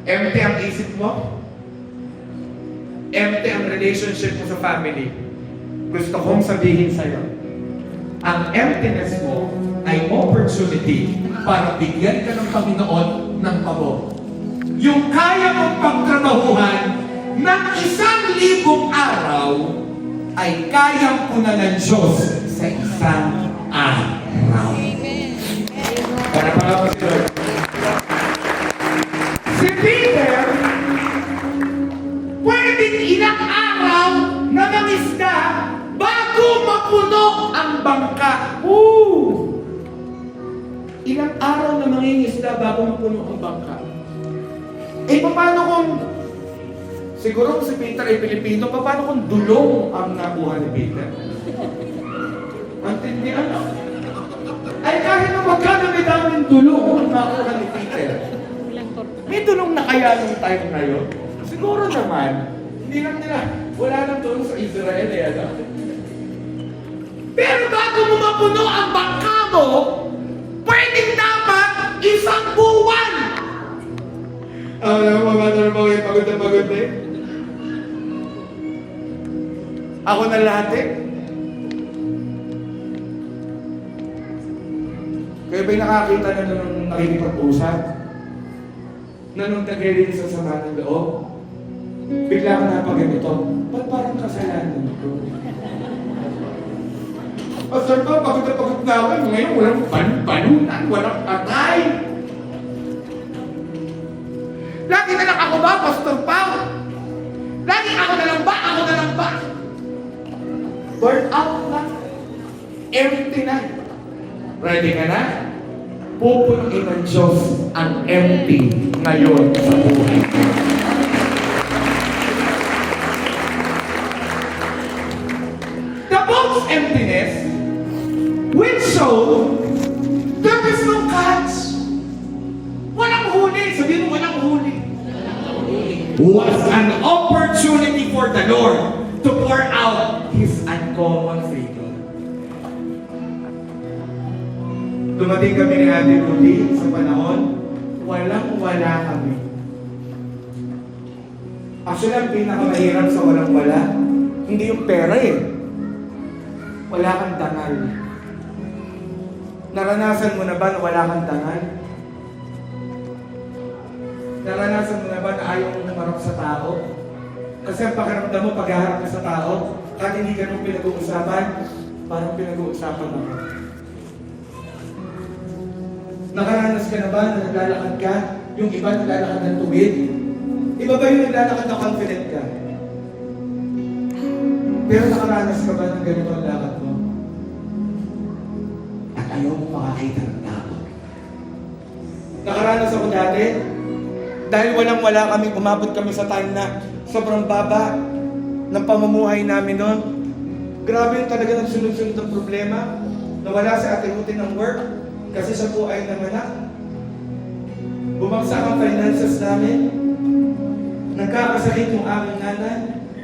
Empty ang isip mo. Empty ang relationship mo sa family. Gusto kong sabihin sa'yo, ang emptiness mo ay opportunity para bigyan ka ng Panginoon ng pabor. Yung kaya mong pagtrabahuhan ng 1,000 araw ay kayang punan ng Diyos sa isang araw. Para mga Lord. Si Peter, pwedeng ilang araw na mangisda bago mapuno ang bangka. Ilang araw na mangingisda bago mapuno ang bangka. Eh, paano kung siguro si Peter ay Pilipino, paano kung dulong ang nakuha ni Peter? Antindihan lang. Ay kahit na magkano may daming dulong ang nakuha ni Peter. May dulong na kaya nung time na yun? Siguro naman. Hindi lang nila, wala nang tulong sa Israel eh, ano? Pero bago mo mapuno ang bangka mo, pwedeng dapat 1 buwan! Mga trabaho yung pagod na pagod eh. Ako na lahat eh. Kaya ba'y nakakita na nung nakikipag-usap? Na nung nag-release sa sama ng loob? Bigla ka na pag-ganito, ba't parang kasalanan ko? Pastor pa, pagod na pagod na ako. Ngayon walang panunan, walang atay. Lagi na lang ako ba, Pastor Pao? Lagi ako na lang ba? Burn out na. Empty na. Ready ka na? Pupunuin ng Diyos ang empty ngayon sa buhay. The boat's emptiness will show there is no catch. Walang huli. Sabihin mo, walang huli. Was an opportunity for the Lord to pour out His uncommon favor. Dumating kami ni Ate Rudy sa panahon, walang-wala kami. Actually, ang pinakamahirap sa walang-wala, hindi yung pera eh. Wala kang dangal. Naranasan mo na ba na wala kang dangal? Naranasan mo na ba na ayaw mong humarap sa tao? Kasi ang pakiramdam mo, paghaharap ka sa tao, kahit hindi ka nung pinag-uusapan, parang pinag-uusapan ako. Nakaranas ka na ba na naglalakad ka? Yung iba naglalakad ng tuwid? Iba ba yung naglalakad na confident ka? Pero nakaranas ka ba ng ganito ang lakad mo? At ayaw mo makakita ng tao. Nakaranas ako dati, dahil walang-wala kami, umabot kami sa time na sobrang baba ng pamumuhay namin noon. Grabe yung talaga ng sunod-sunod ng problema. Nawala si Ate Ruty ng work kasi siya po ay nanganak. Bumagsak ang finances namin. Nagkakasakit yung aming nanay.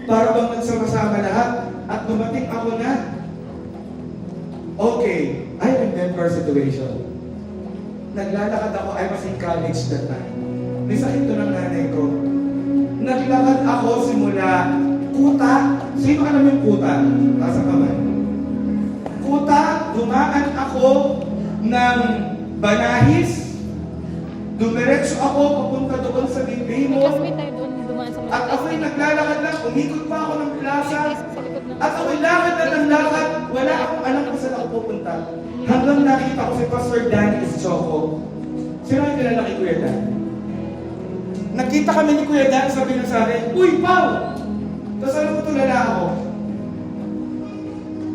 Para bang nagsama-sama lahat at dumating ako na. Okay, I remember situation. Naglalakad ako, I was in college that time. May sakit to ng nanay ko. Naglakad ako simula Kuta. Sino alam yung Kuta? Nasa kamay. Kuta, dumaan ako ng Banahis. Dumiretso ako papunta doon sa Bibimo. At ako'y naglalakad lang. Umikot pa ako ng plaza. At ako'y lakad na ng lakad. Wala akong alam kung saan ako pupunta. Hanggang nakita ko si Pastor Danny Ischoco. Sino yung kilala kay Kuya Dan? Nakita kami ni Kuya Dan, sabi niya sa akin, "Uy, Pao!" Tapos alam mo, tulala ako.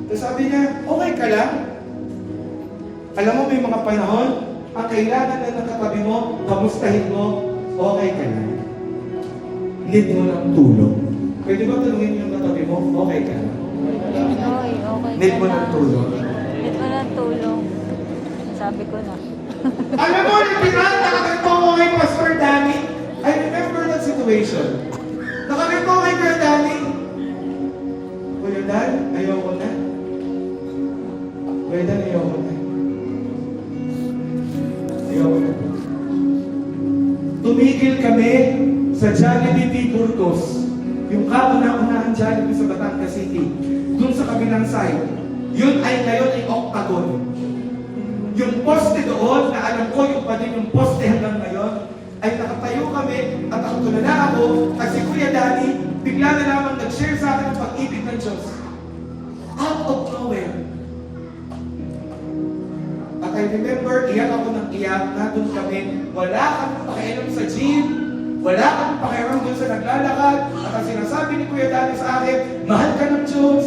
Tapos sabi niya, "Okay ka lang?" Alam mo, may mga panahon, ang kailangan na nakatabi mo, kamustahin mo, okay ka na. Need mo ng tulong. Pwede ba tulungin yung katabi mo, okay ka na? Oy, okay Need ka mo na. ng tulong. Need mo ng tulong. Sabi ko na. Alam mo, yung pinatakagal ko kay Pastor Danny, I remember that situation. Nakagal ko kay Kuya Danny. Kuya Dan, ayoko na. Kuya Dan, ayoko na. Ayoko na. Tumigil kami sa Jollibee P. Burgos. Yung kauna-unahan Jollibee sa Batangas City. Doon sa kabilang side. Yun ay ngayon ay Octagon. Yung poste doon, na alam ko yung pa din yung poste hanggang ngayon, ay nakatayo kami at ako tulala ako kasi Kuya Danny, bigla na lamang nag-share sa akin ang pag-ibig ng Diyos. Out of nowhere. At I remember, iyak ako ng iyak, nandun kami, wala kami pakialam sa gym, wala kami pakialam doon sa naglalakad, at ang sinasabi ni Kuya Danny sa akin, mahal ka ng Diyos.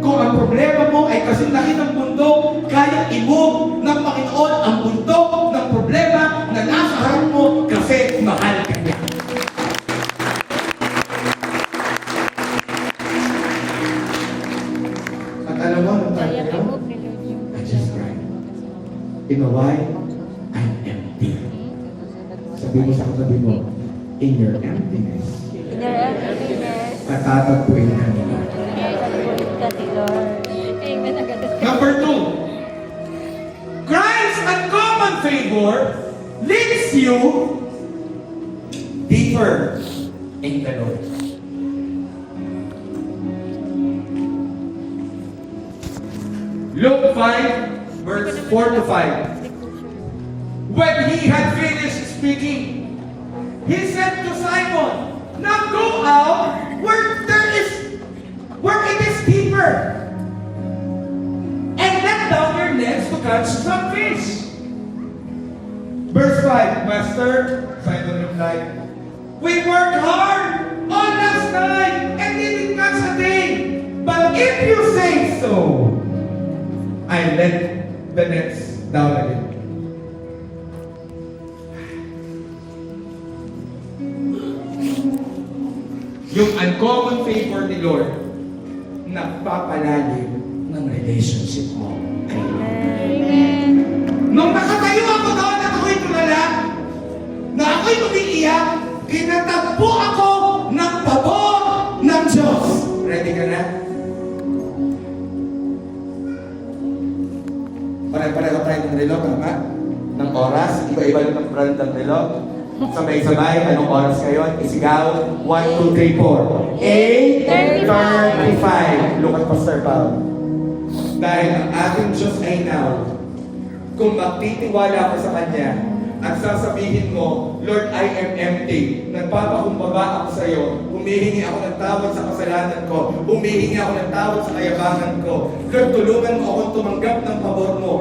Kung ang problema mo ay kasing laki ng bundok, kaya i-move ng Panginoon ang bundok ng problema na nasa harap mo kasi mahal ka niya. At alam mo, nung time Kaya na yun, remove ni Lord yung... I just cried. You know why? I'm empty. Sabi mo sa katabi mo, in your emptiness, In your emptiness, matatagpuin ka niya. nagpulit ka ni Lord. Number 2, Christ's uncommon favor leads you deeper in the Lord. Luke 5, verse 4 to 5. When he had finished speaking, he said to Simon, now go out where it is deeper. And let down your nets to catch some fish. Verse 5, Master, Simon replied, we worked hard all last night and didn't catch a thing. But if you say so, I let the nets down again. Yung uncommon favor ni Lord, nagpapalalim ng relationship mo. Amen. Nung nakatayo ako doon at ako'y tulala, na ako'y umiiyak, kinatagpo ako ng pabor ng Diyos. Ready ka na? Pare-pareho tayo ng relo, tama? Ng oras, iba-iba lang ng brand ng relo. Sabay-sabay, anong oras ngayon? Isigaw, 1, 2, 3, 4. 8:35. Look at Pastor Paul. Dahil ang ating Diyos ay now, kung magtitiwala ka sa Kanya, at sasabihin mo, Lord, I am empty. Nagpapakumbaba ako sa iyo. Humihingi ako ng tawad sa kasalanan ko. Humihingi ako ng tawad sa kayabangan ko. Lord, tulungan mo akong tumanggap ng pabor mo.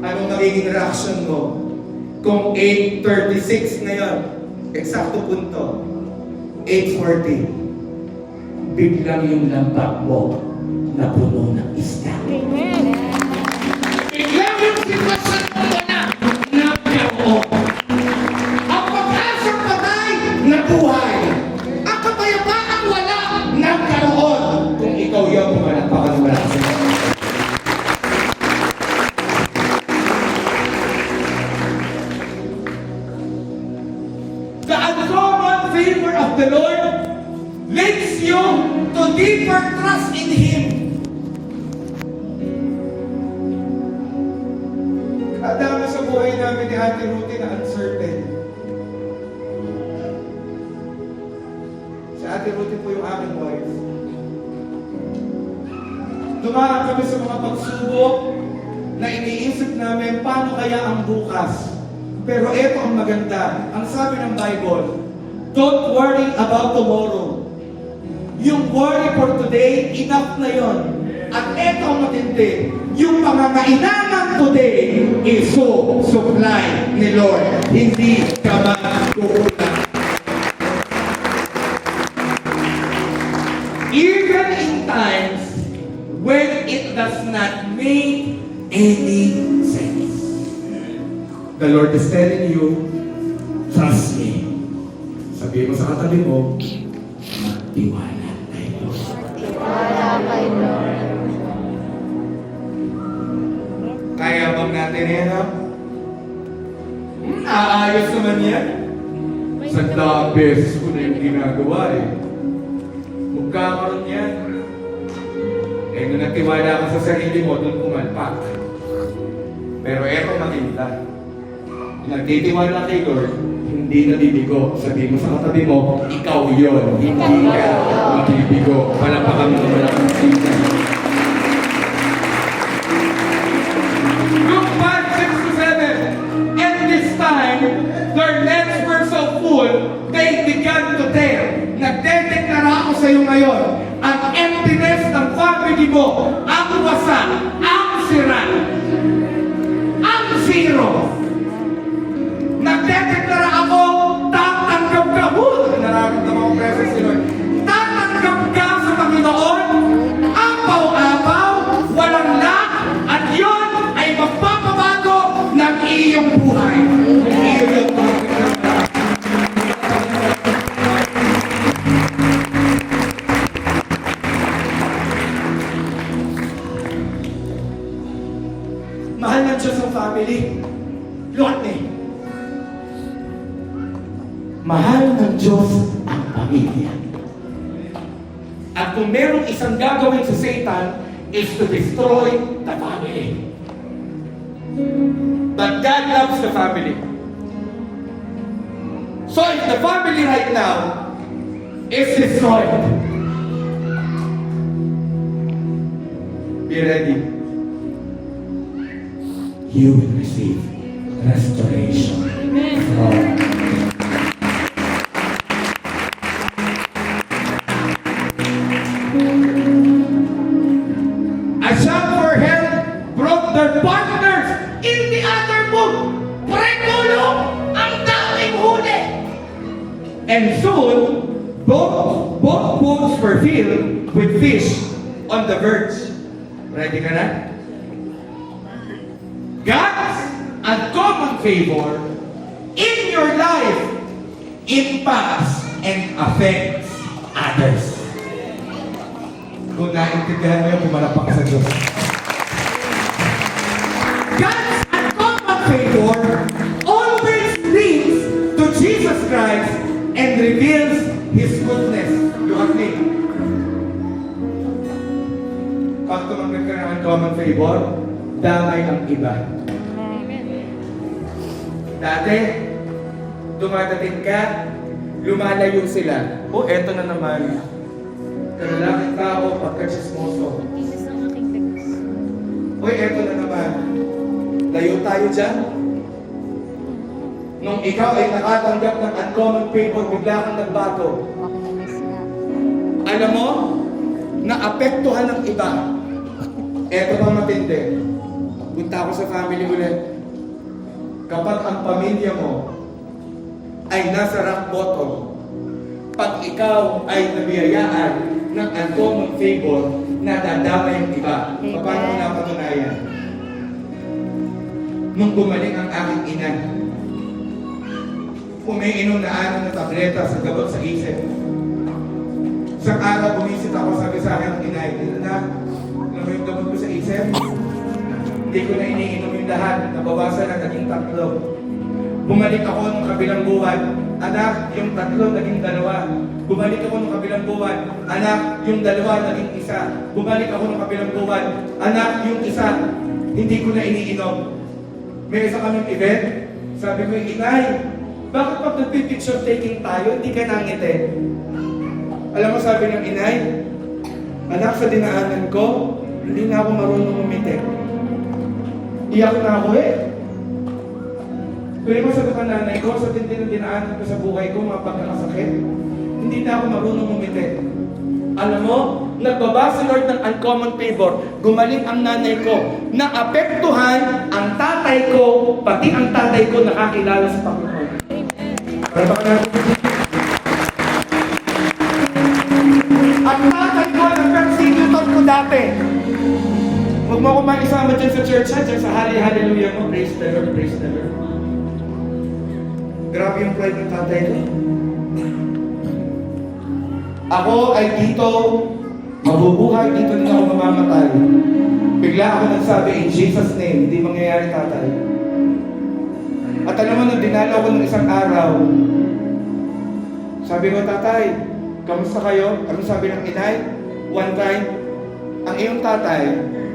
Anong nagiging reaction mo? Kung 8:36 ngayon, eksakto punto, 8:40, biglang yung lampak mo na puno ng isda. Amen. Biglang yung sitwasyon mo na nagkaroon. Ang pag-asang patay na buhay. Ang kapayapaang wala nagkaroon. Kung ikaw yung pumalakpakan ng wala sa The uncommon favor of the Lord leads you to deeper trust in Him. Kadami sa buhay namin ni Ate Ruthie na uncertain. Si Ate Ruthie po yung aking wife. Dumarang kami sa mga pagsubok na iniisip namin paano kaya ang bukas. Pero ito ang maganda. Ang sabi ng Bible, don't worry about tomorrow. Yung worry for today, enough na yon. At ito ang matindi. Yung pangangailangan today is supply ni Lord. Hindi ka magkukulang. Even in times when it does not make make any sense. The Lord is telling you, trust me. Sabihin mo sa katabi mo, magtiwala tayo. Wala kay Lord. Kaya bang natin yan, ha? Aayos naman yan. Sa beses ko na yung ginagawa eh. Magkakaroon yan. Eh, nung nagtiwala ka sa sarili mo, doon pumalpak. Pero eto maganda. Nagtitiwala kay Lord, hindi nabibigo. Sabihin mo sa katabi mo, ikaw yun. Hindi ka mabibigo. Palapakan mo naman ang sita. Luke 5:6-7. And this time, their nets were so full, they began to tear. Nagdedeklara ako sa iyo ngayon, ang emptiness ng family mo, ang wasak, ang sira, ang zero. Nagdedeklara ako, tatanggap ka. Nararamdaman ko presence ni Lord. Tatanggap ka sa Panginoon, apaw-apaw, walang lack, at yun ay magpapabago ng iyong buhay. Iyong Mahal ng Diyos ang family. Lord eh. Mahal ng Diyos ang pamilya. At kung merong isang gagawin sa Satan, is to destroy the family. But God loves the family. So if the family right now is destroyed, be ready. You will receive restoration. A shout for help brought their partners in the other boat. Pretulong ang daming huli. And soon, both boats were filled with fish on the verge. Ready ka na? God's uncommon favor in your life impacts and affects others. Kung naintindihan mo yun, pumalapang sa Diyos. God's uncommon favor always leads to Jesus Christ and reveals His goodness. Look at me. Pag tumanggap ka ng uncommon favor, damay ang iba. Dati, dumadating ka, lumalayo sila. O, eto na naman. Kalalaking tao, pagka-chismoso. Uy, eto na naman. Layo tayo dyan. Nung ikaw ay nakatanggap ng uncommon favor, bigla kang nagbago. Alam mo, naapektuhan ng iba. Eto pa matindi. Punta ako sa family ulit. Kapag ang pamilya mo ay nasa rock bottom, pag ikaw ay nabiyayaan ng uncommon favor, nadadamay ang iba. Paano mo napatunayan? Nung gumaling ang aking ina, umiinom na ano na tableta sa gabot sa isip. Isang araw, bumisit ako, sabi sa akin ng inay, alam mo yung gamot ko sa isip? Hindi ko na iniinom yung lahat, nabawasan na naging 3. Bumalik ako nung kabilang buwan, anak, yung 3 naging 2. Bumalik ako nung kabilang buwan, anak, yung 2 naging 1. Bumalik ako nung kabilang buwan, anak, yung 1, hindi ko na iniinom. May isa kaming event, sabi ko, inay, bakit pag nagpipicture taking tayo, hindi ka nangiti? Alam mo, sabi ng inay, anak, sa dinaanan ko, hindi na ako marunong umiti. Iyak na ako eh. Pwede mo sabi ka nanay ko, sa tindi ng dinaanan ko sa buhay ko, mga pagkakasakit, hindi na ako marunong umiti. Alam mo, nagbaba si Lord ng uncommon favor, gumaling ang nanay ko, naapektuhan ang tatay ko, pati ang tatay ko nakakilala sa Panginoon. Para baka natin. Ang tatay ko, nag-persecutor ko dati. Huwag mo ako makisama dyan sa church ha, dyan sa hallelujah mo, praise the Lord, praise the Lord. Grabe yung pride ng tatay ko. Ako ay dito, mabubuhay, dito din ako mamamatay. Bigla ako nagsabi, in Jesus' name, hindi mangyayari tatay. At alam mo, nung dinalo ko ng isang araw, sabi ko, tatay, kamusta kayo? Ano sabi ng inay? One time, ang iyong tatay,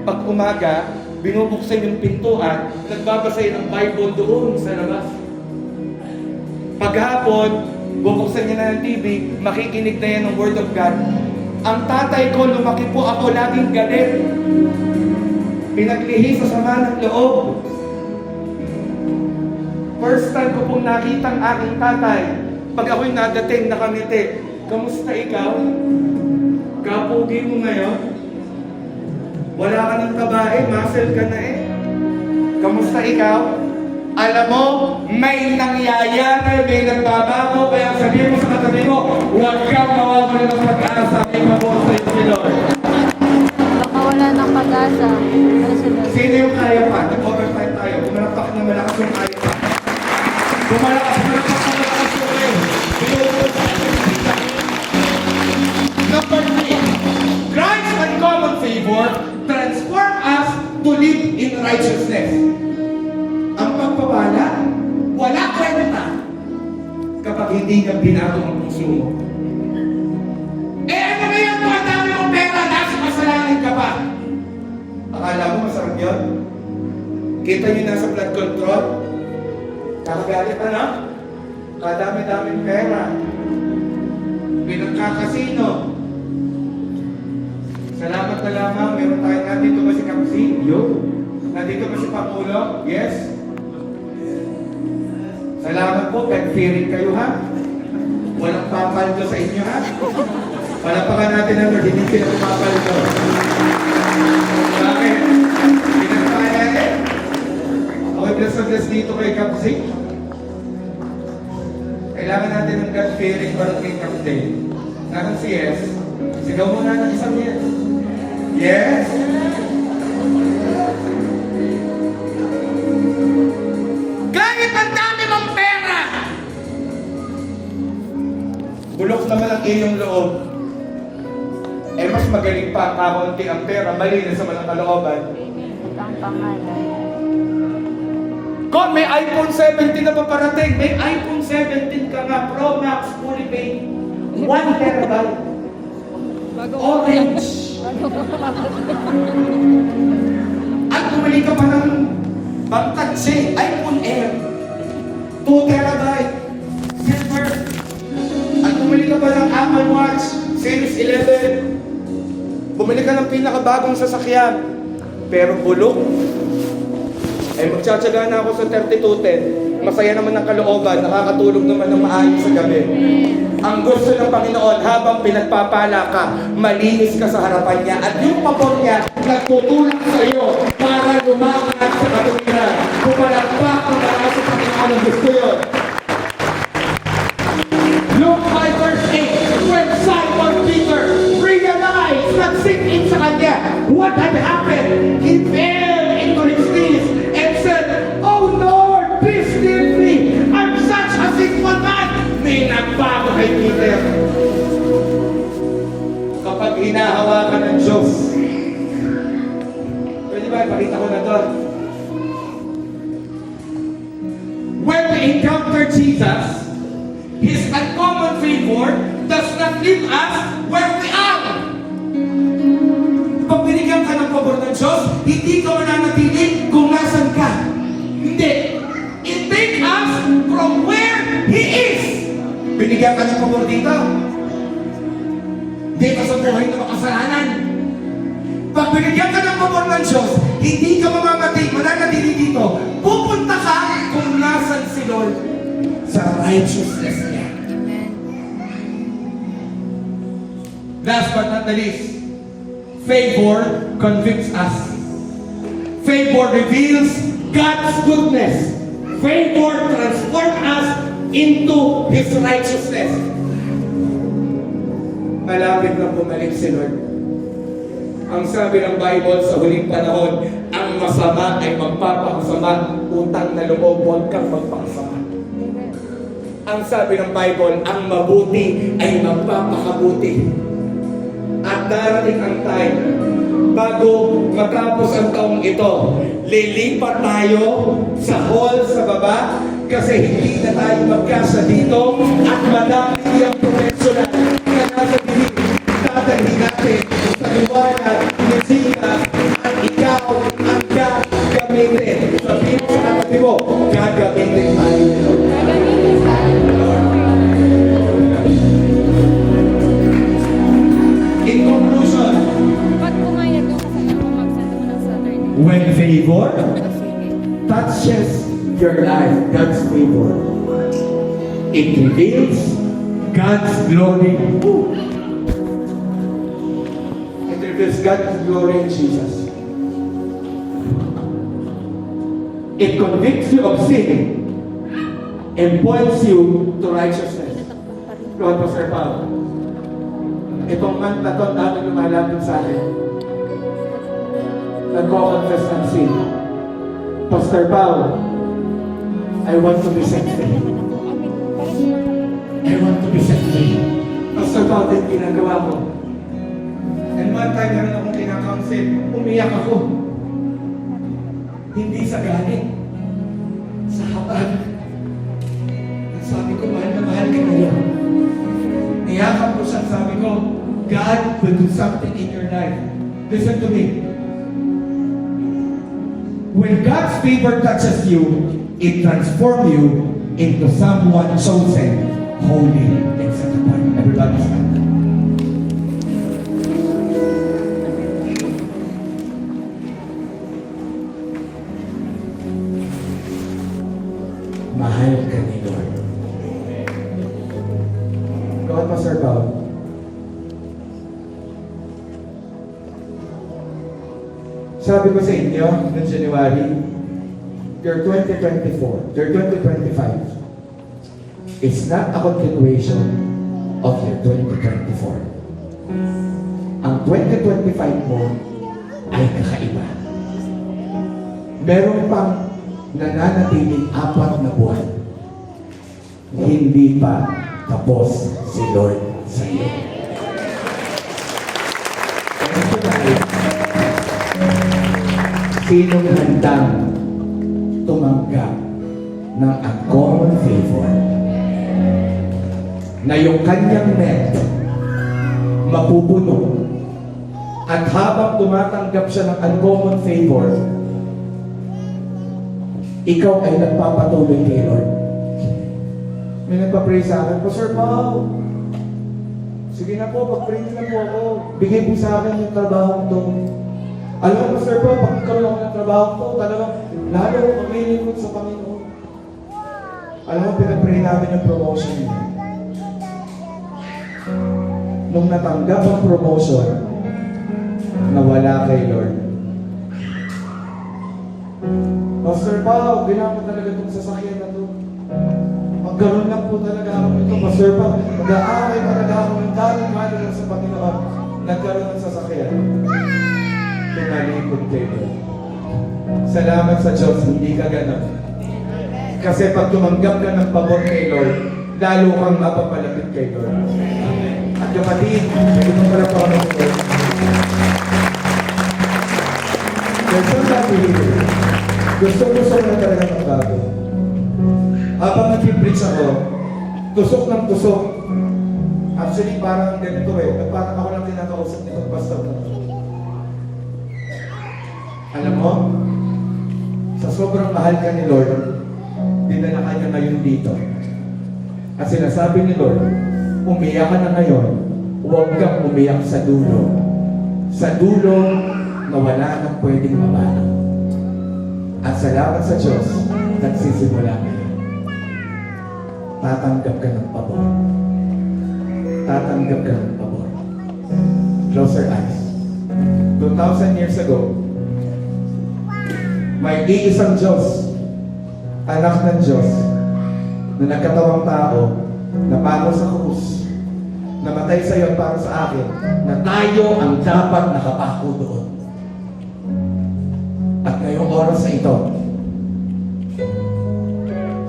pag umaga, binubuksan yung pintuan, nagbabasa yun ng Bible doon sa labas. Paghapon, bubuksan niya na ng TV, makikinig na yan ng Word of God. Ang tatay ko, lumaki po ako, laging galit. Pinaglihi sa sama ng loob. First time ko pong nakita ang aking tatay, pag ako'y nadating, nakangiti, kamusta ikaw? Kapugi mo ngayon? Wala ka ng kabae, muscle ka na eh. Kamusta ikaw? Alam mo, may nangyayari, may nagbabago, kaya sabihin mo sa katabi mo, huwag kang mawawala ng pag-asa, may mabuhay sa iyo, Lord. Baka wala ng pag-asa. Sino yung kaya pa? Nag-overtime tayo. Bumalapak na malakas yung kaya pa. Bumalakas na malakas yung kaya. Number 3. Christ's uncommon favor transform us to live in righteousness. Ang pagpapala, wala kwenta kapag hindi ka binago ang puso mo. Ano ba yan? Ang dami mong pera, nasa kasalanan ka pa. Akala mo masarap yun? Kita nyo nasa blood control? Nakagalit ka na? Kadami-daming pera. Pinagkakasino. Salamat na lamang, meron tayo. Nandito ba si Kapsi? Yo. Nandito ba si Pangulo? Yes. Salamat po, God-fearing kayo ha. Walang papaldo sa inyo ha. Palapakan natin ang Lord, hindi sila papaldo. Bakit? Pinagkaya eh. Okay, bless na bless dito kay Kapsi. Kailangan natin ng God-fearing para kay Kapsi. Nakang si Yes. Sigaw muna ng isang Yes. Yes. Kahit ang dami mong pera, bulok naman ang iyong loob. Eh mas magaling pa kaunti ang pera, malinis naman ang kalooban. Ito ang pangalan. Kung may iPhone 17 na paparating, may iPhone 17 ka nga, Pro Max, fully paid, 1 terabyte. Orange. At bumili ka pa ng Bangkatse, iPhone Air, 2 terabyte, silver. At bumili ka pa ng Apple Watch, Series 11. Bumili ka ng pinakabagong sasakyan, pero bulok. Eh magtsatsaga na ako sa 3210. Masaya naman ang kalooban, nakakatulog naman ng maayos sa gabi. Ang gusto ng Panginoon, habang pinagpapala ka, malinis ka sa harapan niya, at yung pabor niya, nagtutulak sa iyo para lumakas sa katuwiran. Pumalagpak ang maayos sa Panginoon ang gusto yun. Luke 5 verse 8, when Simon Peter realized, nag-sink in sa kanya, what had happened, he fell into his knees and said, "Oh Lord, please leave me. I'm such a sinful man." May nagbago kay Peter. Kapag hinahawakan ng Diyos, pwede ba ipakita ko na doon? When we encounter Jesus, His uncommon favor does not leave us where we are. Pag binigyan ka ng pabor ng Diyos, hindi ka mananatili kung nasan ka. Hindi. It takes us from where He is. Binigyan ka ng pabor dito. Dito sa buhay na makasalanan. Pag binigyan ka ng pabor ng Diyos, hindi ka mananatili dito. Pupunta ka kung nasan si Lord sa righteousness niya. Last but not the least, favor convicts us. Favor reveals God's goodness. Favor transforms us into His righteousness. Malapit na bumalik si Lord. Ang sabi ng Bible sa huling panahon, masama ay magpapakasama. Utang na loob, huwag kang magpakasama. Ang sabi ng Bible, ang mabuti ay magpapakabuti. At darating ang time, bago matapos ang taong ito, lilipat tayo sa hall sa baba kasi hindi na tayo magkasa dito at madami ang professional na nasa dinig. Tatanggi natin sa liwanag ni Zika at ikaw ang gagamitin. Sabihin sa katabi mo, gagamitin tayo nito. In conclusion, Pag pumayag doon kasi ako mag-send mo ng Saturday. when favor Sige. touches your life, God's favor, it reveals God's glory. It reveals God's glory in Jesus. It convicts you of sin and points you to righteousness. Lord, Pastor Paul, itong month na to, ang dami lumalapit sa akin. Nagko-confess ng sin. Pastor Paul, I want to be set free. I want to be set free. Pastor Paul, din ginagawa ko. And one time, meron akong kinakounsel, umiyak ako. Hindi sa galit. Sa habag. At sabi ko, mahal na mahal ka ngayon. Niyakap ko siya, sabi ko, God will do something in your life. Listen to me. When God's favor touches you, it transforms you into someone chosen, holy, and set apart. Everybody stand. Mahal ka ni Lord. Go on, Pastor Paul. Sabi ko sa inyo, noong January, your 2024, your 2025 is not a continuation of your 2024. Ang 2025 mo ay kakaiba. Meron pang nananatiling 4 na buwan. Hindi pa tapos si Lord sa iyo. And tonight, sinong handang tumanggap ng uncommon favor na yung kanyang net mapupuno at habang tumatanggap siya ng uncommon favor, ikaw ay nagpapatuloy kay Lord. May nagpa-pray sa akin, Pastor Paul, sige na po, pag-pray na po ako. Bigay po sa akin yung trabaho to. Alam mo, Pastor Paul, pag ikaw ako ng trabaho to, talagang lalo ko maglilingkod sa Panginoon. Alam mo, pinag-pray namin yung promotion niya. Nung natanggap ang promotion, nawala kay Lord. Pastor Paul, ginawa ko talaga itong sasakyan na to. Magkaroon lang po talaga ako nito, Pastor Paul. Mag-aaray talaga ako ng dami lang sa Panginoon. Nagkaroon ng sasakyan. Tumalikod kay Lord. Salamat sa Diyos, hindi ka ganon. Kasi pag tumanggap ka ng pabor kay Lord, lalo kang mapapalapit kay Lord. At kapatid, ito pala pa ako ng Lord. There's something gusto na talaga ng bago. Habang nag-preach ako, tusok ng tusok. Actually, parang ganito parang ako lang tinakausap nitong pastor na. Alam mo, sa sobrang mahal ka ni Lord, dinala ka niya ngayon dito. At sinasabi ni Lord, umiyak ka na ngayon, huwag kang umiyak sa dulo. Sa dulo na wala nang pwedeng mabago. At salamat sa Diyos, nagsisimula ngayon. Tatanggap ka ng pabor. Tatanggap ka ng pabor. Close your eyes. 2,000 years ago, may iisang Diyos, anak ng Diyos, na nagkatawang tao, na pano sa krus, namatay sa iyo at para sa akin, na tayo ang dapat nakapako doon. At ngayong oras na ito,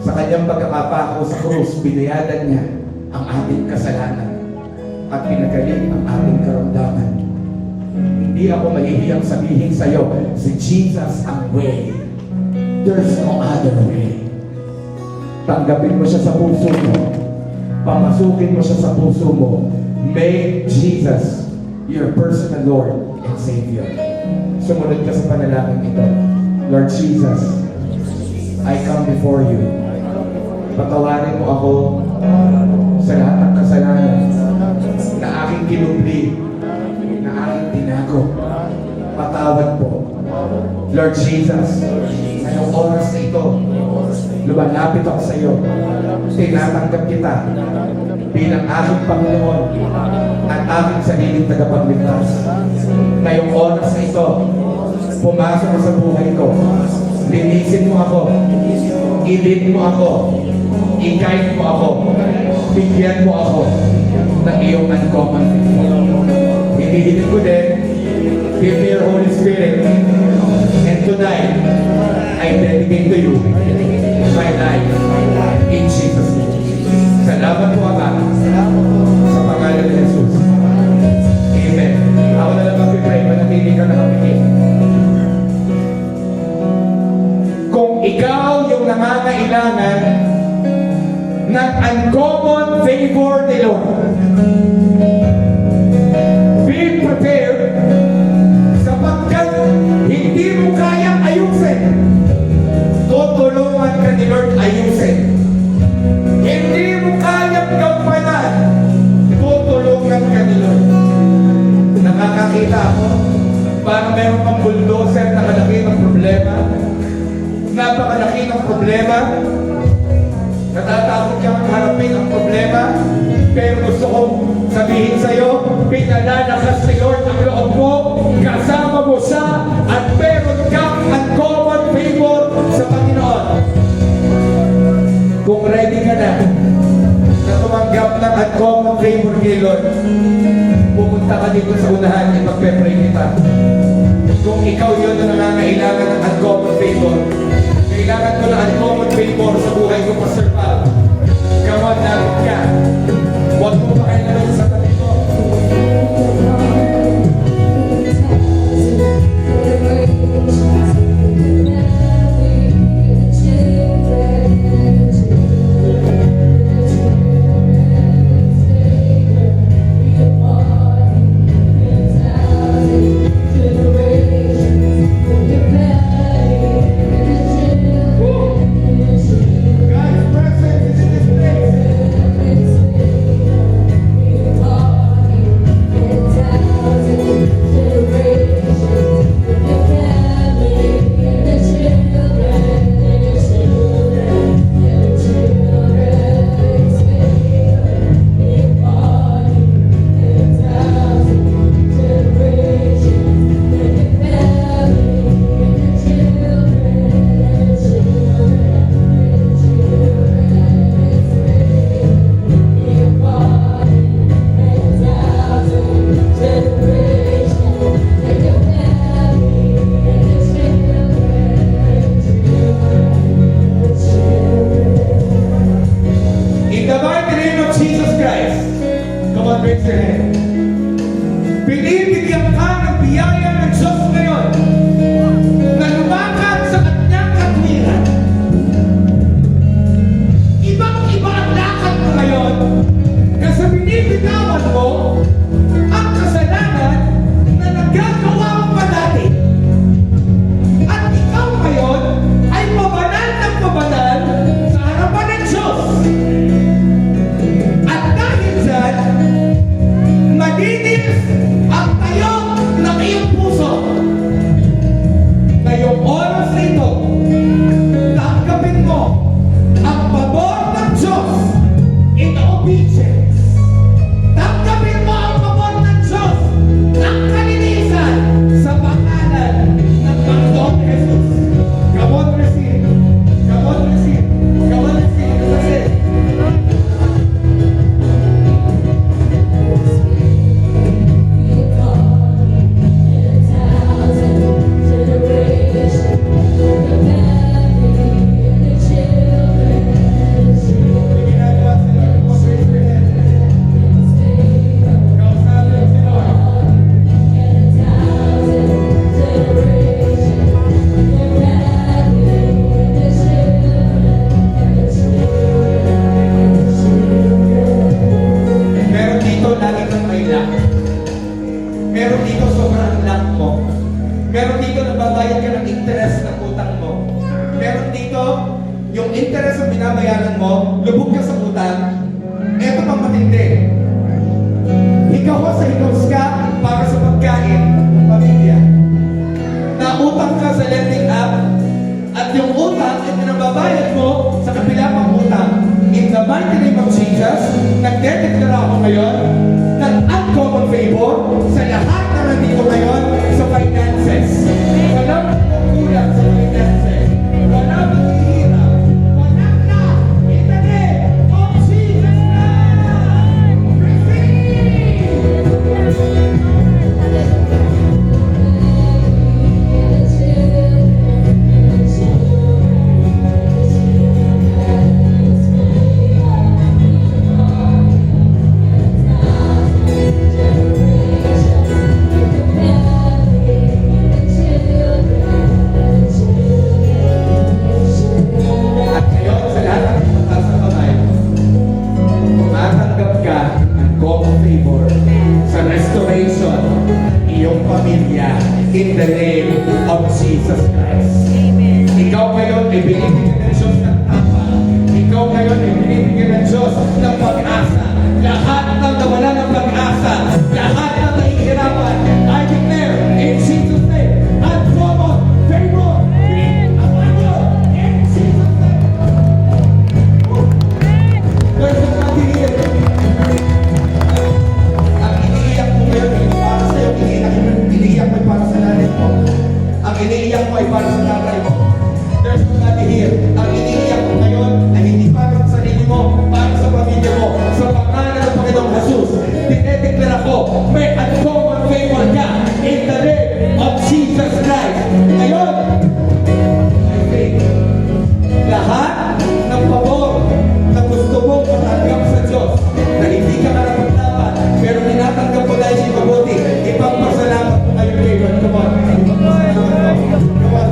sa kanyang pagkakapako sa krus, binayadan niya ang ating kasalanan at pinagaling ang ating karamdaman. Hindi ako mahihiyang sabihin sa iyo, si Jesus ang way. There's no other way. Tanggapin mo siya sa puso mo. Pamasukin mo siya sa puso mo. Make Jesus your personal Lord and Savior. Sumunod ka sa panalangin ito. Lord Jesus, I come before you. Patawarin mo ako sa lahat ng kasalanan na aking kinubli, na aking tinago. Patawad po. Lord Jesus, ngayong oras na ito, lumalapit ako sa iyo. Tinatanggap kita bilang aking Panginoon at aking sariling tagapagligtas. Ngayong oras na ito, pumasok ka sa buhay ko. Linisin mo ako. I-lead mo ako. I-guide mo ako. Bigyan mo ako ng iyong uncommon. Hinihiling ko din, give me your Holy Spirit. And tonight, I dedicate to you my life in Jesus' name. Salamat po Ama sa pangalan ni Jesus. Amen. Ako na lang mag-pray, manatili ka nakapikit. Kung ikaw yung nangangailangan ng uncommon favor ni Lord, be prepared sapagkat hindi mo kayang ayusin. Tutulungan ka ni Lord ayusin. Hindi mo kayang gampanan. Tutulungan ka ni Lord. Nakakakita ako, parang meron pang bulldozer na kalaki ng problema. Napakalaki ng problema. Natatakot kang harapin ang problema. Pero gusto kong sabihin sa iyo, pinalalakas ni Lord ang loob mo, kasama mo siya, at meron kang uncommon favor sa Panginoon. Kung ready ka na tumanggap ng uncommon favor kay Lord, pumunta ka dito sa unahan, ipagpe-pray kita. Kung ikaw yun na nangangailangan ng uncommon favor, kailangan ko ng uncommon favor sa buhay ko, Pastor Pal. Kawan natin ka. Huwag mo pa kailangan sa tabi ko. Generations, utang mo. Meron dito, yung interest na binabayaran mo, lubog ka sa utang. Ito pang matindi. Hikawas sa hikawas ka para sa pagkain ng pamilya. Nautang ka sa lending app at yung utang ay pinababayad mo sa kapila pang utang. In the mighty name of Jesus, nagdedeklara ako ngayon ng uncommon favor sa lahat na nandito ngayon sa finances. Walang kukulang sa finances. Walang maghihirap. Walang na. In the name of Jesus Christ. Receive! At ngayon, sa lahat ng mataas na kamay, tumatanggap ka ng common favor sa restoration ng iyong pamilya in the name of Jesus Christ. Amen. Ikaw ngayon ay binibigyan ng Diyos ng tama. Ikaw ngayon ay binibigyan ng Diyos ng pag-asa. Lahat ng nawalan ng pag-asa, lahat ng nahihirapan, I declare in Jesus' name, uncommon favor upon you in Jesus' name. There's a material. Ang iniiyak mo ngayon ay para sa'yo, iniiyak mo ay para sa nanay mo. Ang iniiyak mo ay para sa tatay mo. There's nobody here. Ang iniiyak mo ngayon ay hindi para sa sarili mo, para sa pamilya mo. Sa pangalan ng Panginoong Jesus, dinedeklara ko, may uncommon favor ka in the name of Jesus Christ. Ngayon, I think, lahat ng pabor na gusto mong matanggap sa Diyos na hindi ka karapat-dapat pero tinatanggap ko dahil siya mabuti, ipagpasalamat mo kayo ngayon. Come on. Ipagpasalamat mo. Come on.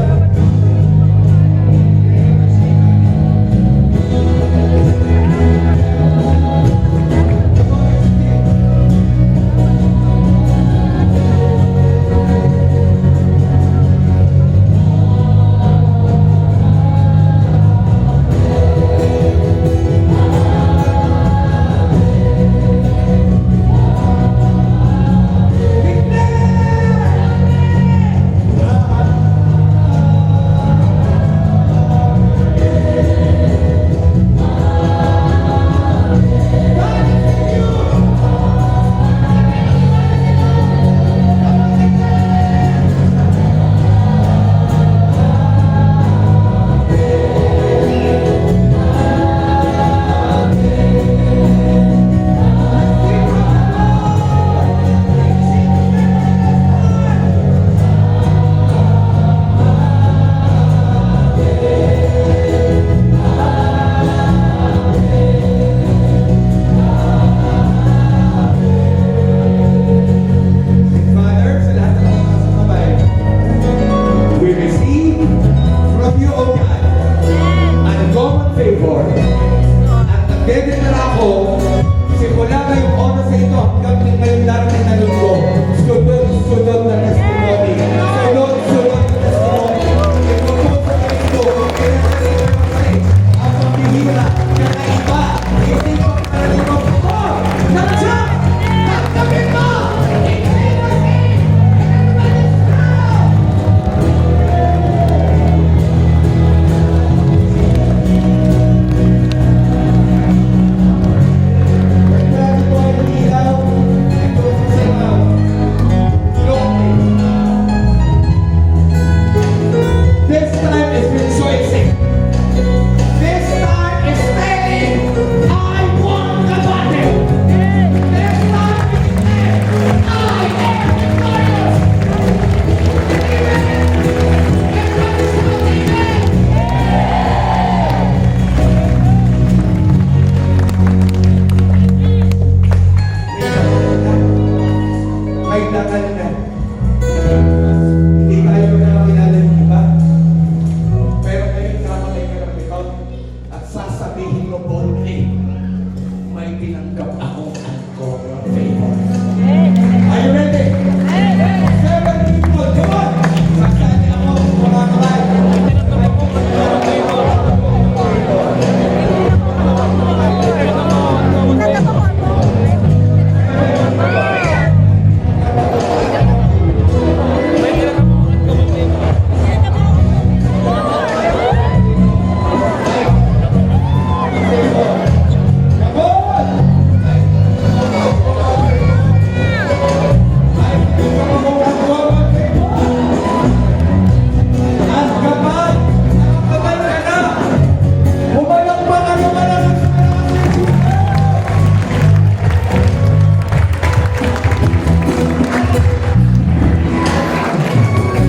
Father, sa lahat ng mga kasabay, we receive from you, O God, uncommon favor. At nagdedeklara ako, simula ngayong oras na ito hanggang ngayong darating na linggo, sunod na testimony. Sunod na testimony. Ito po sa Kristo, ang pambihira, kakaiba, hindi mo karaniwang po, nandiyan! Tanggapin mo! This time is rejoicing.